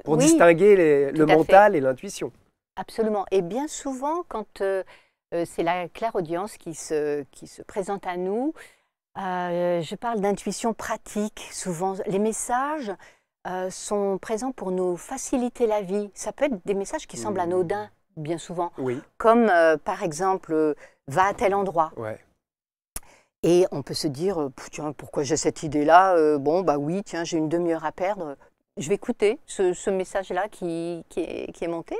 pour oui, distinguer le tout à mental et l'intuition. absolument. Et bien souvent, quand c'est la clairaudience qui se présente à nous, je parle d'intuition pratique. Souvent, les messages sont présents pour nous faciliter la vie. Ça peut être des messages qui semblent anodins, bien souvent, Oui, comme par exemple, va à tel endroit. ouais. Et on peut se dire, tiens, pourquoi j'ai cette idée-là? Bon, bah oui, tiens, j'ai une demi-heure à perdre. Je vais écouter ce message-là qui est monté.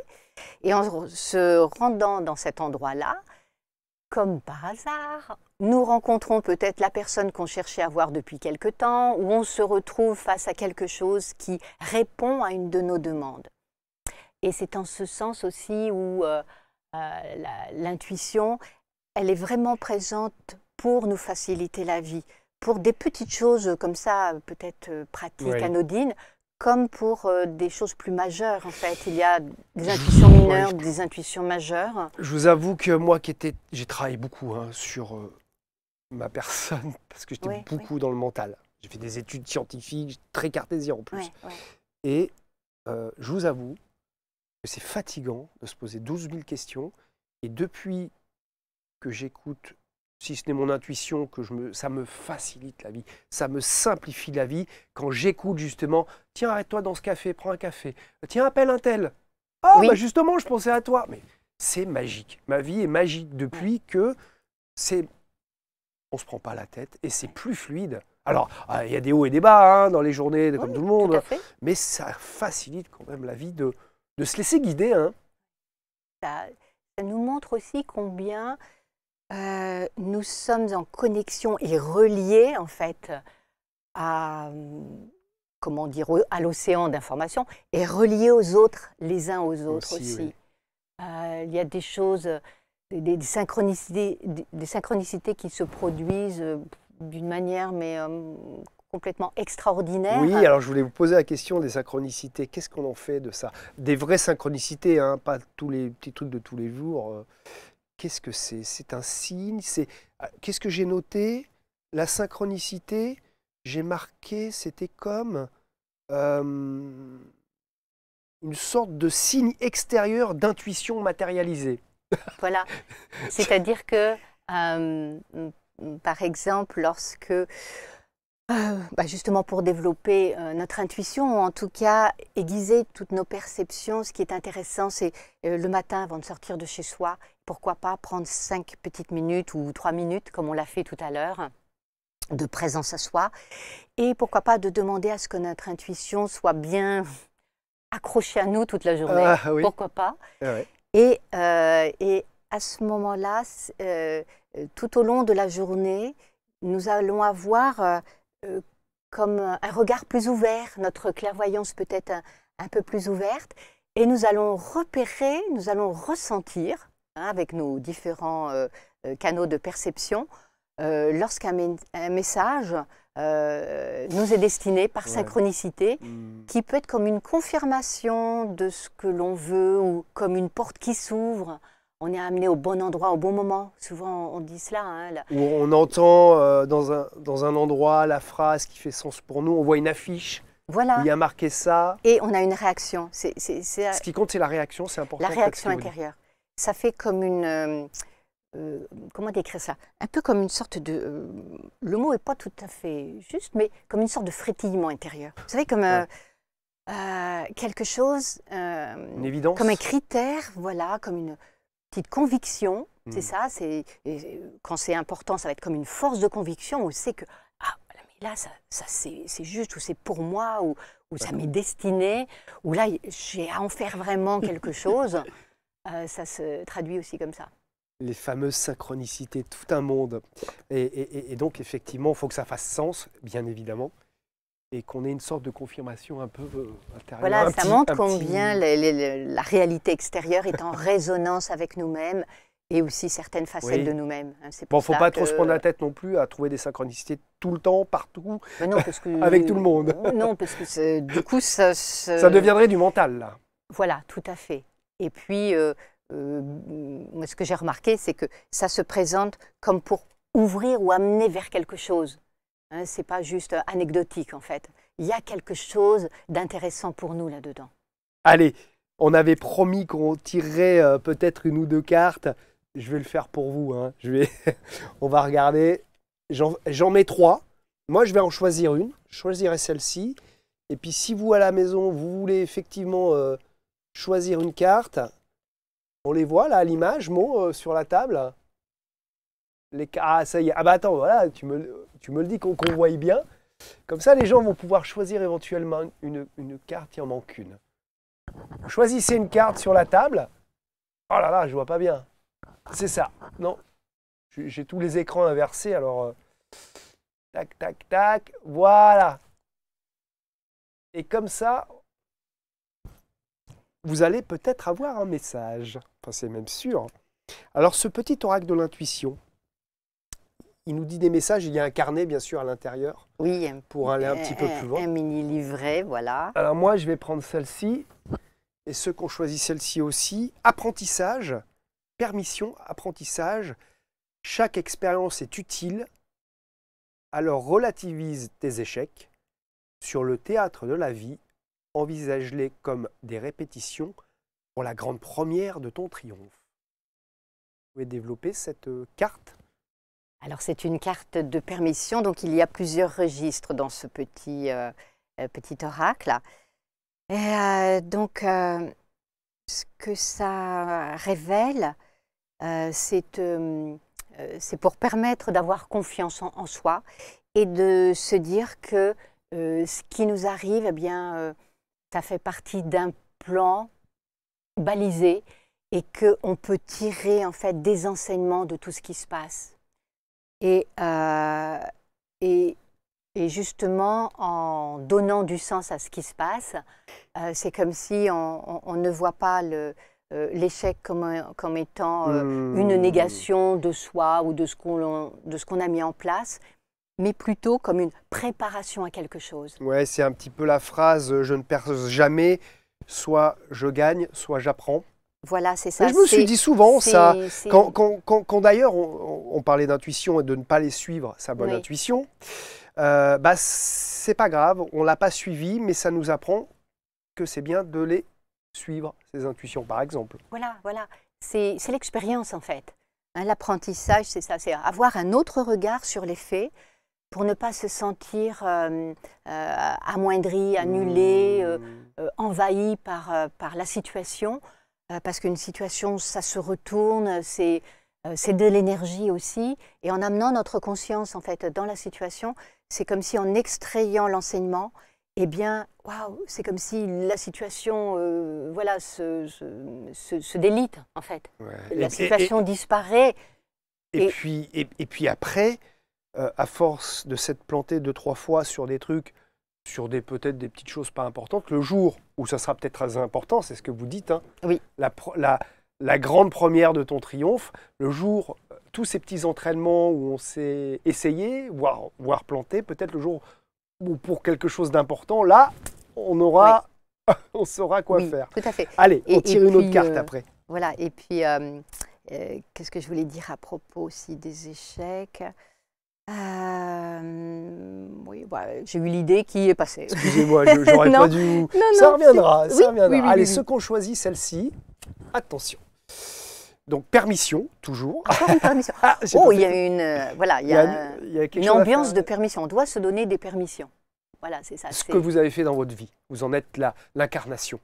Et en se rendant dans cet endroit-là, comme par hasard, nous rencontrons peut-être la personne qu'on cherchait à voir depuis quelque temps, ou on se retrouve face à quelque chose qui répond à une de nos demandes. Et c'est en ce sens aussi où l'intuition, elle est vraiment présente pour nous faciliter la vie, pour des petites choses comme ça, peut-être pratiques, Oui. anodines, comme pour des choses plus majeures en fait. Il y a des intuitions mineures, des intuitions majeures. Je vous avoue que moi j'ai travaillé beaucoup sur ma personne, parce que j'étais Oui, beaucoup dans le mental. J'ai fait des études scientifiques, très cartésien en plus. Ouais, ouais. Et je vous avoue que c'est fatigant de se poser 12 000 questions. Et depuis que j'écoute, si ce n'est mon intuition, ça me facilite la vie, ça me simplifie la vie. Quand j'écoute justement, tiens, arrête-toi dans ce café, prends un café. Tiens, appelle un tel. Ah, Oui. bah justement, je pensais à toi. Mais c'est magique. Ma vie est magique depuis que on se prend pas la tête et c'est plus fluide. Alors, il y a des hauts et des bas dans les journées, comme tout le monde, Tout à fait. mais ça facilite quand même la vie de se laisser guider. Ça nous montre aussi combien nous sommes en connexion et reliés en fait à, comment dire, à l'océan d'informations et reliés aux autres, les uns aux autres aussi. Oui. Il y a des choses, des synchronicités qui se produisent d'une manière mais complètement extraordinaire. Oui, alors je voulais vous poser la question des synchronicités. Qu'est-ce qu'on en fait de ça? Des vraies synchronicités, pas tous les petits trucs de tous les jours. Qu'est-ce que c'est? C'est un signe? Qu'est-ce que j'ai noté? La synchronicité, j'ai marqué, c'était comme une sorte de signe extérieur d'intuition matérialisée. Voilà, c'est-à-dire que, par exemple, lorsque, justement pour développer notre intuition, ou en tout cas aiguiser toutes nos perceptions, ce qui est intéressant, c'est le matin avant de sortir de chez soi, pourquoi pas prendre 5 petites minutes ou 3 minutes, comme on l'a fait tout à l'heure, de présence à soi, et pourquoi pas de demander à ce que notre intuition soit bien accrochée à nous toute la journée, Ah, oui. pourquoi pas. Ah ouais. Et à ce moment-là, tout au long de la journée, nous allons avoir comme un regard plus ouvert, notre clairvoyance peut être un peu plus ouverte, et nous allons repérer, nous allons ressentir, avec nos différents canaux de perception, lorsqu'un message nous est destiné par synchronicité, qui peut être comme une confirmation de ce que l'on veut ou comme une porte qui s'ouvre. On est amené au bon endroit, au bon moment. Souvent, on dit cela. Où on entend dans un endroit la phrase qui fait sens pour nous, on voit une affiche Voilà. où il y a marqué ça. Et on a une réaction. Ce qui compte, c'est la réaction, c'est important. La réaction intérieure. Ça fait comme une... comment décrire ça? Un peu comme une sorte de... le mot n'est pas tout à fait juste, mais comme une sorte de frétillement intérieur. Vous savez, comme quelque chose... une évidence. Comme un critère, voilà, comme une petite conviction. C'est ça. Quand c'est important, ça va être comme une force de conviction. On sait que, mais là, ça c'est juste, ou c'est pour moi, ou ça m'est destiné, ou là, j'ai à en faire vraiment quelque chose. Ça se traduit aussi comme ça. Les fameuses synchronicités, tout un monde. Et donc, effectivement, il faut que ça fasse sens, bien évidemment, et qu'on ait une sorte de confirmation un peu intérieure. Voilà, ça montre combien la réalité extérieure est en résonance avec nous-mêmes et aussi certaines facettes de nous-mêmes. Bon, il ne faut pas trop se prendre la tête non plus à trouver des synchronicités tout le temps, partout, non, parce que, avec tout le monde. Non, parce que du coup, ça deviendrait du mental, là. Voilà, tout à fait. Et puis, moi, ce que j'ai remarqué, c'est que ça se présente comme pour ouvrir ou amener vers quelque chose. Hein, ce n'est pas juste anecdotique, en fait. Il y a quelque chose d'intéressant pour nous là-dedans. Allez, on avait promis qu'on tirerait peut-être une ou deux cartes. Je vais le faire pour vous. Hein. On va regarder. J'en mets 3. Moi, je vais en choisir une. Je choisirai celle-ci. Et puis, si vous, à la maison, vous voulez effectivement choisir une carte, on les voit là à l'image, Mo, sur la table. Ah, ça y est. Ah bah attends, voilà, tu me le dis qu'on voit bien. Comme ça, les gens vont pouvoir choisir éventuellement une carte. Il en manque une. Choisissez une carte sur la table. Oh là là, je vois pas bien. C'est ça. Non. J'ai tous les écrans inversés, alors... tac, tac, tac. Voilà. Et comme ça, vous allez peut-être avoir un message. Enfin, c'est même sûr. Alors, ce petit oracle de l'intuition, il nous dit des messages. Il y a un carnet, bien sûr, à l'intérieur. Oui. Pour aller un petit peu plus loin. Un mini-livret, voilà. Alors, moi, je vais prendre celle-ci. Et ceux qui ont choisi celle-ci aussi. Apprentissage. Permission, apprentissage. Chaque expérience est utile. Alors, relativise tes échecs. Sur le théâtre de la vie, envisage-les comme des répétitions pour la grande première de ton triomphe. Vous pouvez développer cette carte? Alors, c'est une carte de permission, donc il y a plusieurs registres dans ce petit oracle. Et donc, ce que ça révèle, c'est pour permettre d'avoir confiance en soi et de se dire que ce qui nous arrive, eh bien, ça fait partie d'un plan balisé et qu'on peut tirer en fait des enseignements de tout ce qui se passe. Et justement, en donnant du sens à ce qui se passe, c'est comme si on ne voit pas l'échec comme étant une négation de soi ou de ce qu'on a mis en place, mais plutôt comme une préparation à quelque chose. Ouais, c'est un petit peu la phrase « je ne perds jamais », soit je gagne, soit j'apprends. Voilà, c'est ça. Mais je me suis dit souvent ça, quand d'ailleurs on parlait d'intuition et de ne pas les suivre, sa bonne intuition, c'est pas grave, on ne l'a pas suivi, mais ça nous apprend que c'est bien de les suivre, ces intuitions par exemple. Voilà, c'est l'expérience en fait. Hein, l'apprentissage, c'est ça, c'est avoir un autre regard sur les faits, pour ne pas se sentir amoindri, annulé, envahi par la situation, parce qu'une situation, ça se retourne, c'est de l'énergie aussi, et en amenant notre conscience en fait dans la situation, c'est comme si en extrayant l'enseignement, eh bien, waouh, c'est comme si la situation voilà, se délite en fait. Ouais. La situation disparaît. Et puis après, à force de s'être planté 2-3 fois sur des trucs, sur peut-être des petites choses pas importantes, le jour où ça sera peut-être très important, c'est ce que vous dites, hein, oui. la grande première de ton triomphe, le jour, tous ces petits entraînements où on s'est essayé, voire planté, peut-être le jour où pour quelque chose d'important, là, on aura, on saura quoi faire. Tout à fait. Allez, on tire une autre carte après. Voilà, et puis, qu'est-ce que je voulais dire à propos aussi des échecs? Oui, j'ai eu l'idée qui est passée. Excusez-moi, j'aurais pas dû... Ça reviendra, ça reviendra. Oui, allez, ceux qui ont choisi celle-ci, attention. Donc, permission, toujours. Encore une permission. Il y a une ambiance de permission. On doit se donner des permissions. Voilà, c'est ça. Ce que vous avez fait dans votre vie. Vous en êtes l'incarnation.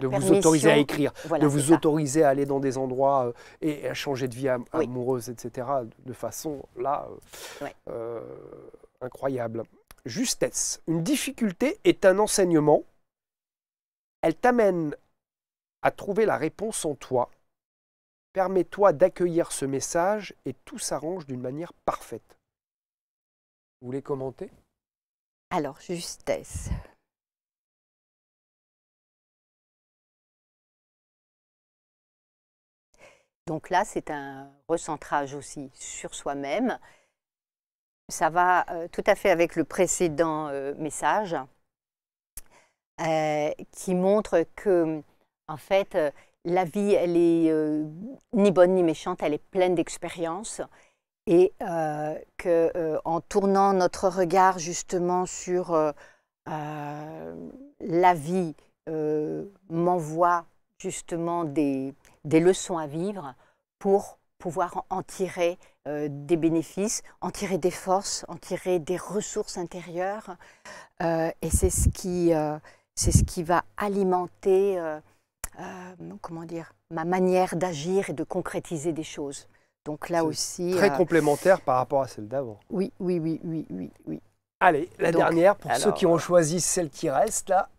De vous autoriser à écrire, de vous autoriser à aller dans des endroits et à changer de vie amoureuse, etc. De façon, là, incroyable. Justesse. Une difficulté est un enseignement. Elle t'amène à trouver la réponse en toi. Permets-toi d'accueillir ce message et tout s'arrange d'une manière parfaite. Vous voulez commenter? Alors, justesse. Donc là, c'est un recentrage aussi sur soi-même. Ça va tout à fait avec le précédent message qui montre que, en fait, la vie, elle est ni bonne ni méchante, elle est pleine d'expériences. Et qu'en tournant notre regard justement sur la vie, m'envoie justement des leçons à vivre pour pouvoir en tirer des bénéfices, en tirer des forces, en tirer des ressources intérieures. Et c'est ce qui va alimenter comment dire, ma manière d'agir et de concrétiser des choses. Donc là aussi... Très complémentaire par rapport à celle d'avant. Oui. Allez, la dernière, pour ceux qui ont alors, choisi celle qui reste, là,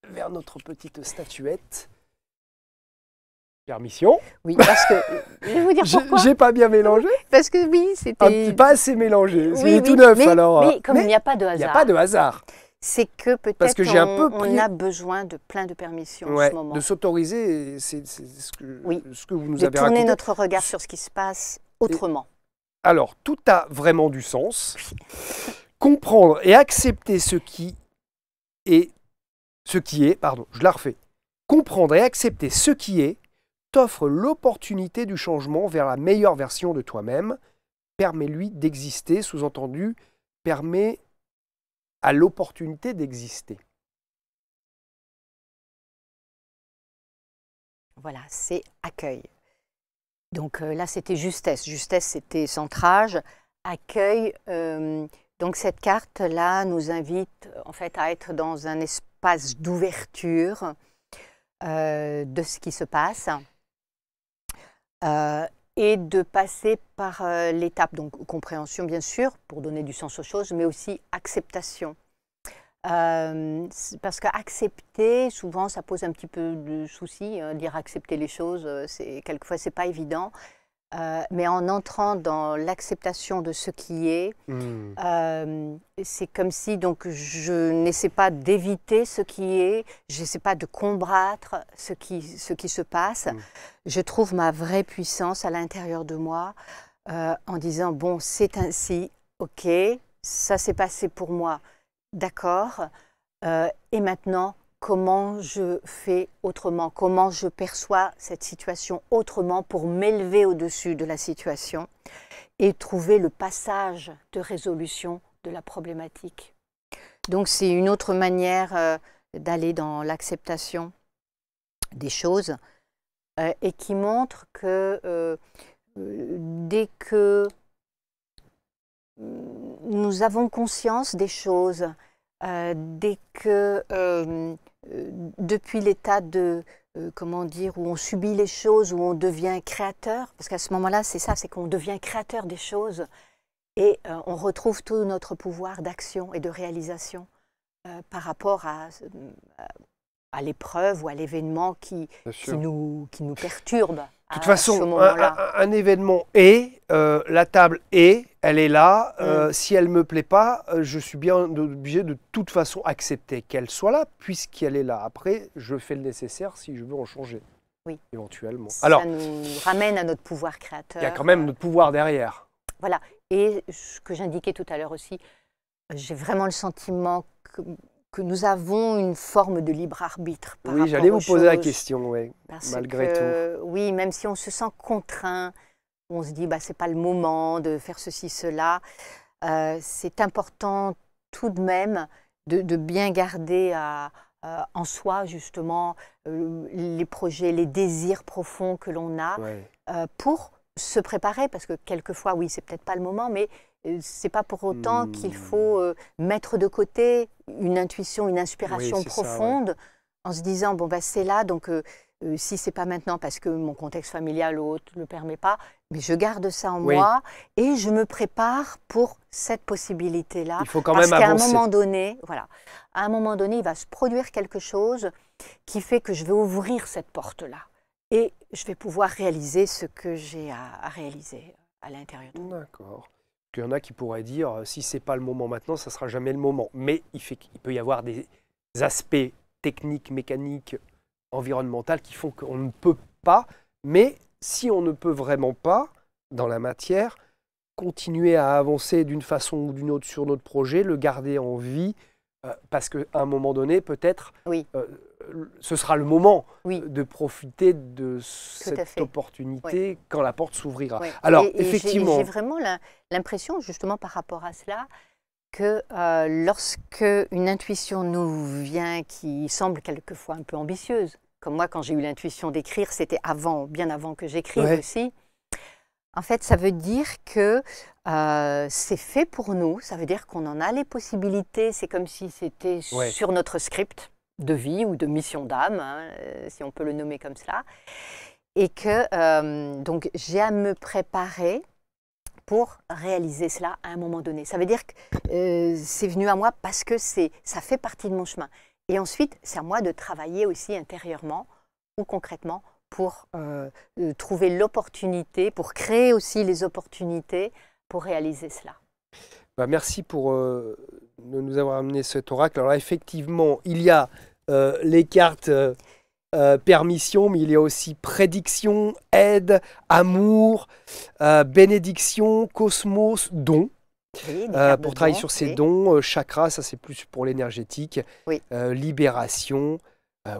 vers notre petite statuette. Permission? Oui, parce que... Je vais vous dire pourquoi. J'ai pas bien mélangé? Parce que oui, c'était... Pas assez mélangé. Oui, C'est tout neuf, alors. Mais comme il n'y a pas de hasard. Il n'y a pas de hasard. C'est que peut-être on a besoin de plein de permissions en ce moment. De s'autoriser, c'est ce que vous nous avez raconté. De tourner notre regard sur ce qui se passe autrement. Alors, tout a vraiment du sens. Comprendre et accepter ce qui est, je la refais. Comprendre et accepter ce qui est t'offre l'opportunité du changement vers la meilleure version de toi-même. Permets-lui d'exister, sous-entendu, permet à l'opportunité d'exister. Voilà, c'est accueil. Donc là, c'était justesse. Justesse, c'était centrage. Accueil, donc cette carte-là nous invite en fait à être dans un espace d'ouverture de ce qui se passe et de passer par l'étape, donc compréhension bien sûr, pour donner du sens aux choses, mais aussi acceptation. Parce qu'accepter, souvent, ça pose un petit peu de soucis. Dire accepter les choses, quelquefois, c'est pas évident. Mais en entrant dans l'acceptation de ce qui est, c'est comme si donc, je n'essaie pas d'éviter ce qui est, je n'essaie pas de combattre ce qui se passe. Je trouve ma vraie puissance à l'intérieur de moi en disant, bon, c'est ainsi, ok, ça s'est passé pour moi. D'accord. Et maintenant, comment je fais autrement? Comment je perçois cette situation autrement pour m'élever au-dessus de la situation et trouver le passage de résolution de la problématique. Donc, c'est une autre manière d'aller dans l'acceptation des choses et qui montre que dès que nous avons conscience des choses, dès que depuis l'état de comment dire, où on subit les choses, où on devient créateur, parce qu'à ce moment-là, c'est ça, c'est qu'on devient créateur des choses et on retrouve tout notre pouvoir d'action et de réalisation par rapport à l'épreuve ou à l'événement qui nous perturbe. De toute façon, un événement est, la table est, elle est là. Si elle ne me plaît pas, je suis bien obligé de toute façon accepter qu'elle soit là, puisqu'elle est là. Après, je fais le nécessaire si je veux en changer, éventuellement. Ça nous ramène à notre pouvoir créateur. Il y a quand même notre pouvoir derrière. Voilà. Et ce que j'indiquais tout à l'heure aussi, j'ai vraiment le sentiment que nous avons une forme de libre arbitre par rapport aux choses. Oui, j'allais vous poser la question, malgré tout. Oui, même si on se sent contraint, on se dit c'est pas le moment de faire ceci, cela, c'est important tout de même de bien garder en soi justement les projets, les désirs profonds que l'on a pour se préparer, parce que quelquefois, oui, c'est peut-être pas le moment, mais c'est pas pour autant qu'il faut mettre de côté une intuition, une inspiration profonde en se disant c'est là, donc si c'est pas maintenant parce que mon contexte familial ou autre le permet pas, mais je garde ça en moi et je me prépare pour cette possibilité-là. Il faut quand même avancer. Parce qu'à un moment donné, il va se produire quelque chose qui fait que je vais ouvrir cette porte-là. Et je vais pouvoir réaliser ce que j'ai à réaliser à l'intérieur de moi. D'accord. Il y en a qui pourraient dire, si ce n'est pas le moment maintenant, ça ne sera jamais le moment. Mais il peut y avoir des aspects techniques, mécaniques, environnementaux qui font qu'on ne peut pas. Mais si on ne peut vraiment pas, dans la matière, continuer à avancer d'une façon ou d'une autre sur notre projet, le garder en vie, parce qu'à un moment donné, peut-être, Oui. Ce sera le moment Oui. de profiter de Tout à cette fait. opportunité quand la porte s'ouvrira. Oui. Alors, Et effectivement, j'ai vraiment l'impression, justement par rapport à cela, que lorsque une intuition nous vient qui semble quelquefois un peu ambitieuse, comme moi quand j'ai eu l'intuition d'écrire, c'était bien avant que j'écrive Ouais. aussi. En fait, ça veut dire que c'est fait pour nous, ça veut dire qu'on en a les possibilités, c'est comme si c'était Ouais. sur notre script de vie ou de mission d'âme, hein, si on peut le nommer comme cela, et que donc j'ai à me préparer pour réaliser cela à un moment donné. Ça veut dire que c'est venu à moi parce que ça fait partie de mon chemin. Et ensuite, c'est à moi de travailler aussi intérieurement ou concrètement pour trouver l'opportunité, pour créer aussi les opportunités pour réaliser cela. bah, merci pour de nous avoir amené cet oracle. Alors effectivement, il y a les cartes permission, mais il y a aussi prédiction, aide, amour, bénédiction, cosmos, don. Oui, des cartes Pour de travailler don, sur ces oui. dons, chakra, ça c'est plus pour l'énergétique, Oui. libération,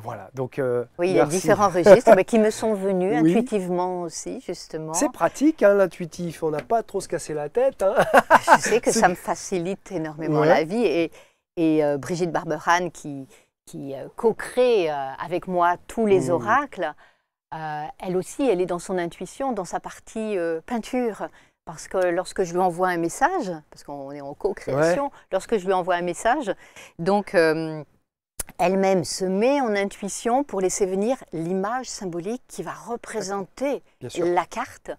voilà. Donc, Oui, il y a merci. différents registres mais qui me sont venus Oui. intuitivement aussi, justement. C'est pratique, hein, l'intuitif, on n'a pas à trop se casser la tête. Hein. Je sais que ça me facilite énormément Ouais. la vie. Et Brigitte Barberhan, qui co-crée avec moi tous les oracles, elle aussi, elle est dans son intuition, dans sa partie peinture. Parce que lorsque je lui envoie un message, parce qu'on est en co-création, lorsque je lui envoie un message, donc elle-même se met en intuition pour laisser venir l'image symbolique qui va représenter Bien sûr. la carte,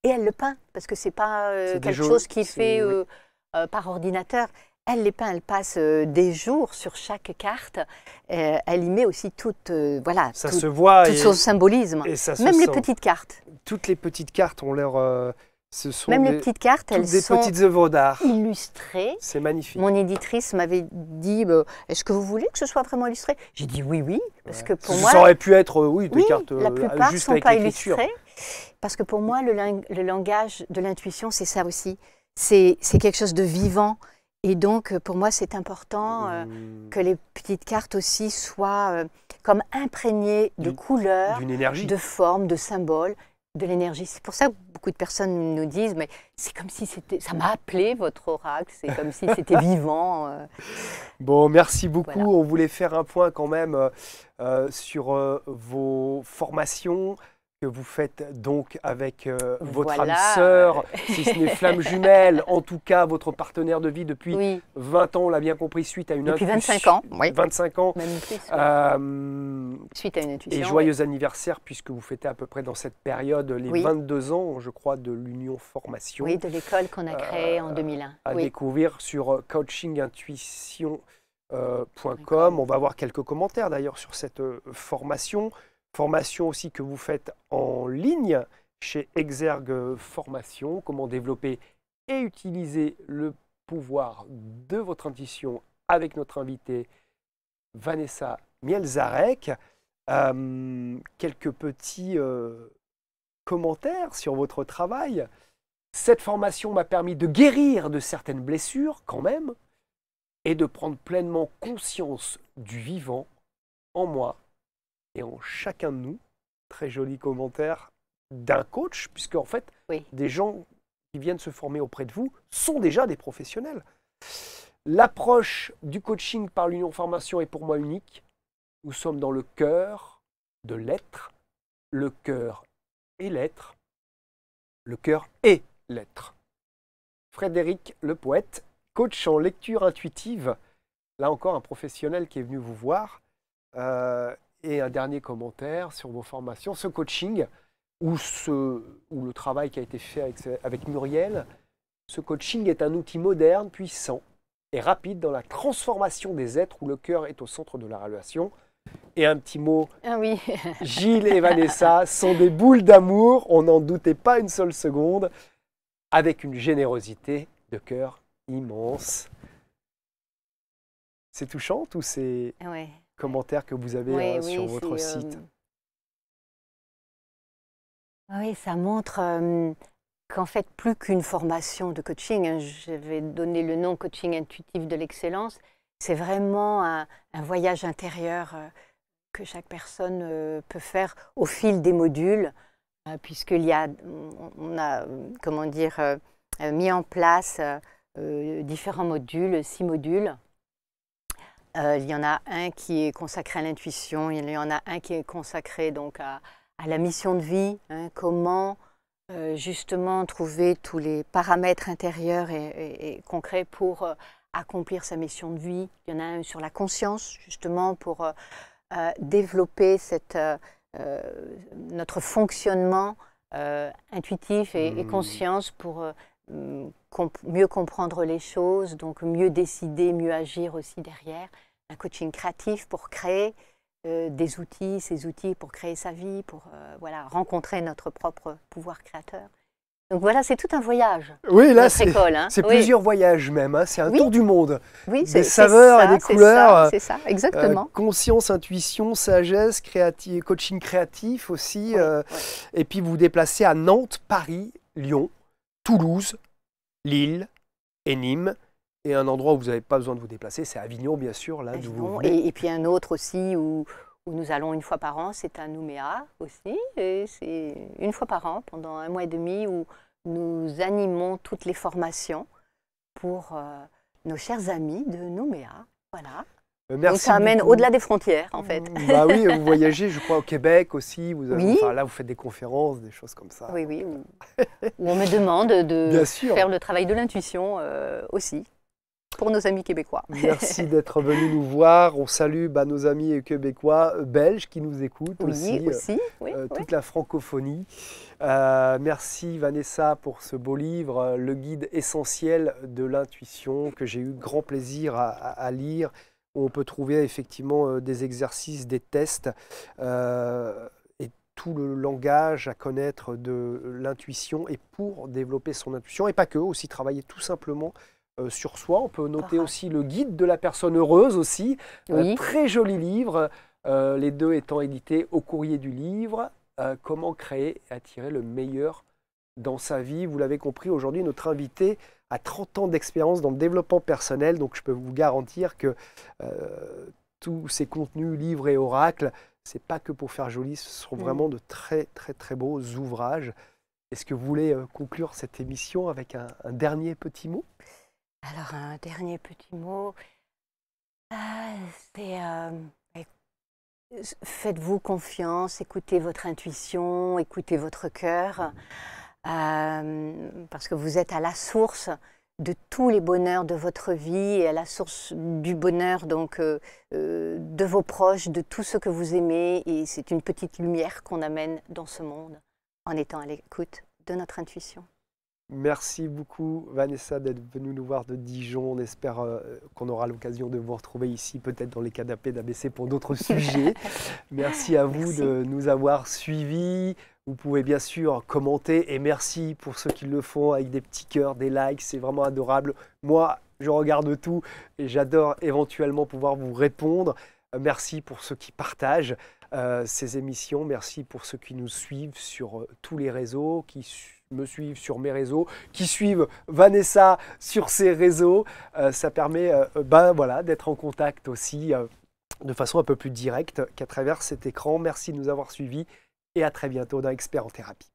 et elle le peint, parce que ce n'est pas C'est des quelque jeux- chose qui est c'est- fait oui. par ordinateur. Elle les peint, elle passe des jours sur chaque carte. Elle y met aussi voilà, Ça tout se voit son symbolisme. et ça se Même les sent. petites cartes. Toutes les petites cartes ont l'air... ce sont Même des, les petites cartes, toutes elles des sont petites œuvres d'art. illustrées. C'est magnifique. Mon éditrice m'avait dit est-ce que vous voulez que ce soit vraiment illustré? J'ai dit oui, parce que pour moi, ça aurait pu être, oui, des oui, cartes la plupart ne juste sont avec pas l'écriture. illustrées. Parce que pour moi, le langage de l'intuition, c'est ça aussi. C'est quelque chose de vivant. Et donc, pour moi, c'est important que les petites cartes aussi soient comme imprégnées de couleurs, D'une énergie. de formes, de symboles, de l'énergie. C'est pour ça que beaucoup de personnes nous disent, mais c'est comme si ça m'a appelé votre oracle, c'est comme si c'était vivant. Bon, merci beaucoup. Voilà. On voulait faire un point quand même sur vos formations que vous faites donc avec votre Voilà. âme sœur, si ce n'est flamme jumelle, en tout cas votre partenaire de vie depuis Oui, 20 ans, on l'a bien compris, suite à une depuis intuition. 25 ans, oui. 25 ans. Même plus. Euh, Suite à une intuition. et joyeux anniversaire, puisque vous fêtez à peu près dans cette période les Oui. 22 ans, je crois, de l'Union Formation. Oui, de l'école qu'on a créée en 2001. À Oui. découvrir sur coachingintuition.com. On va avoir quelques commentaires d'ailleurs sur cette formation. Formation aussi que vous faites en ligne chez Exergue Formation. Comment développer et utiliser le pouvoir de votre intuition avec notre invitée Vanessa Mielzarek. Quelques petits commentaires sur votre travail. Cette formation m'a permis de guérir de certaines blessures quand même et de prendre pleinement conscience du vivant en moi et en chacun de nous. Très joli commentaire d'un coach, puisque en fait, Oui. des gens qui viennent se former auprès de vous sont déjà des professionnels. L'approche du coaching par l'Union Formation est pour moi unique. Nous sommes dans le cœur de l'être. Le cœur est l'être. Le cœur est l'être. Frédéric le poète, coach en lecture intuitive. Là encore, un professionnel qui est venu vous voir. Et un dernier commentaire sur vos formations. Ce coaching, ou le travail qui a été fait avec Muriel, ce coaching est un outil moderne, puissant et rapide dans la transformation des êtres où le cœur est au centre de la relation. Et un petit mot, Ah oui. Gilles et Vanessa sont des boules d'amour, on n'en doutait pas une seule seconde, avec une générosité de cœur immense. C'est touchant tous ces Ouais. commentaires que vous avez Oui, sur oui, votre c'est, site. oui, ça montre qu'en fait, plus qu'une formation de coaching, hein, je vais donner le nom coaching intuitif de l'excellence, c'est vraiment un voyage intérieur que chaque personne peut faire au fil des modules, puisqu'il y a, on a, comment dire, mis en place différents modules, 6 modules. Il y en a un qui est consacré à l'intuition, il y en a un qui est consacré donc à la mission de vie, hein, comment justement trouver tous les paramètres intérieurs et concrets pour accomplir sa mission de vie. Il y en a un sur la conscience, justement pour développer notre fonctionnement intuitif et conscience pour mieux comprendre les choses, donc mieux décider, mieux agir aussi derrière. Un coaching créatif pour créer des outils, ces outils pour créer sa vie, pour voilà, rencontrer notre propre pouvoir créateur. Donc voilà, c'est tout un voyage. Oui, là, notre école, hein. c'est Oui. plusieurs voyages même, hein. C'est un Oui. tour du monde. Oui, Des saveurs ça, et des couleurs. C'est ça, exactement. Conscience, intuition, sagesse, coaching créatif aussi. Oui, oui. Et puis vous vous déplacez à Nantes, Paris, Lyon, Toulouse, Lille et Nîmes. Et un endroit où vous n'avez pas besoin de vous déplacer, c'est Avignon, bien sûr, là d'où vous venez. Et puis un autre aussi où nous allons une fois par an, c'est à Nouméa aussi. Et c'est une fois par an, pendant 1 mois et demi, où nous animons toutes les formations pour nos chers amis de Nouméa. Voilà. Merci donc ça amène beaucoup. au-delà des frontières, en fait. Bah oui, vous voyagez, je crois, au Québec aussi. Oui. Enfin, là, vous faites des conférences, des choses comme ça. Oui, oui. Où on me demande de Bien sûr. faire le travail de l'intuition aussi, pour nos amis québécois. Merci d'être venu nous voir. On salue nos amis québécois, belges qui nous écoutent Oui, aussi. Oui, toute la francophonie. Merci Vanessa pour ce beau livre, Le guide essentiel de l'intuition, que j'ai eu grand plaisir à lire, où on peut trouver effectivement des exercices, des tests et tout le langage à connaître de l'intuition et pour développer son intuition, et pas que, aussi travailler tout simplement sur soi. On peut noter aussi le guide de la personne heureuse aussi, Oui. très joli livre, les deux étant édités au Courrier du Livre. Comment créer et attirer le meilleur dans sa vie. Vous l'avez compris, aujourd'hui, notre invité a 30 ans d'expérience dans le développement personnel, donc je peux vous garantir que tous ces contenus, livres et oracles, c'est pas que pour faire joli, ce sont vraiment de très très très beaux ouvrages. Est-ce que vous voulez conclure cette émission avec un dernier petit mot ? Alors, un dernier petit mot, c'est faites-vous confiance, écoutez votre intuition, écoutez votre cœur, parce que vous êtes à la source de tous les bonheurs de votre vie et à la source du bonheur donc, de vos proches, de tout ce que vous aimez. Et c'est une petite lumière qu'on amène dans ce monde en étant à l'écoute de notre intuition. Merci beaucoup Vanessa d'être venue nous voir de Dijon. On espère qu'on aura l'occasion de vous retrouver ici, peut-être dans les canapés d'ABC pour d'autres sujets. Merci à vous de nous avoir suivis. Vous pouvez bien sûr commenter et merci pour ceux qui le font avec des petits cœurs, des likes, c'est vraiment adorable. Moi, je regarde tout et j'adore éventuellement pouvoir vous répondre. Merci pour ceux qui partagent ces émissions. Merci pour ceux qui nous suivent sur tous les réseaux, qui me suivent sur mes réseaux, qui suivent Vanessa sur ses réseaux. Ça permet voilà, d'être en contact aussi de façon un peu plus directe qu'à travers cet écran. Merci de nous avoir suivis et à très bientôt dans Expert en Thérapie.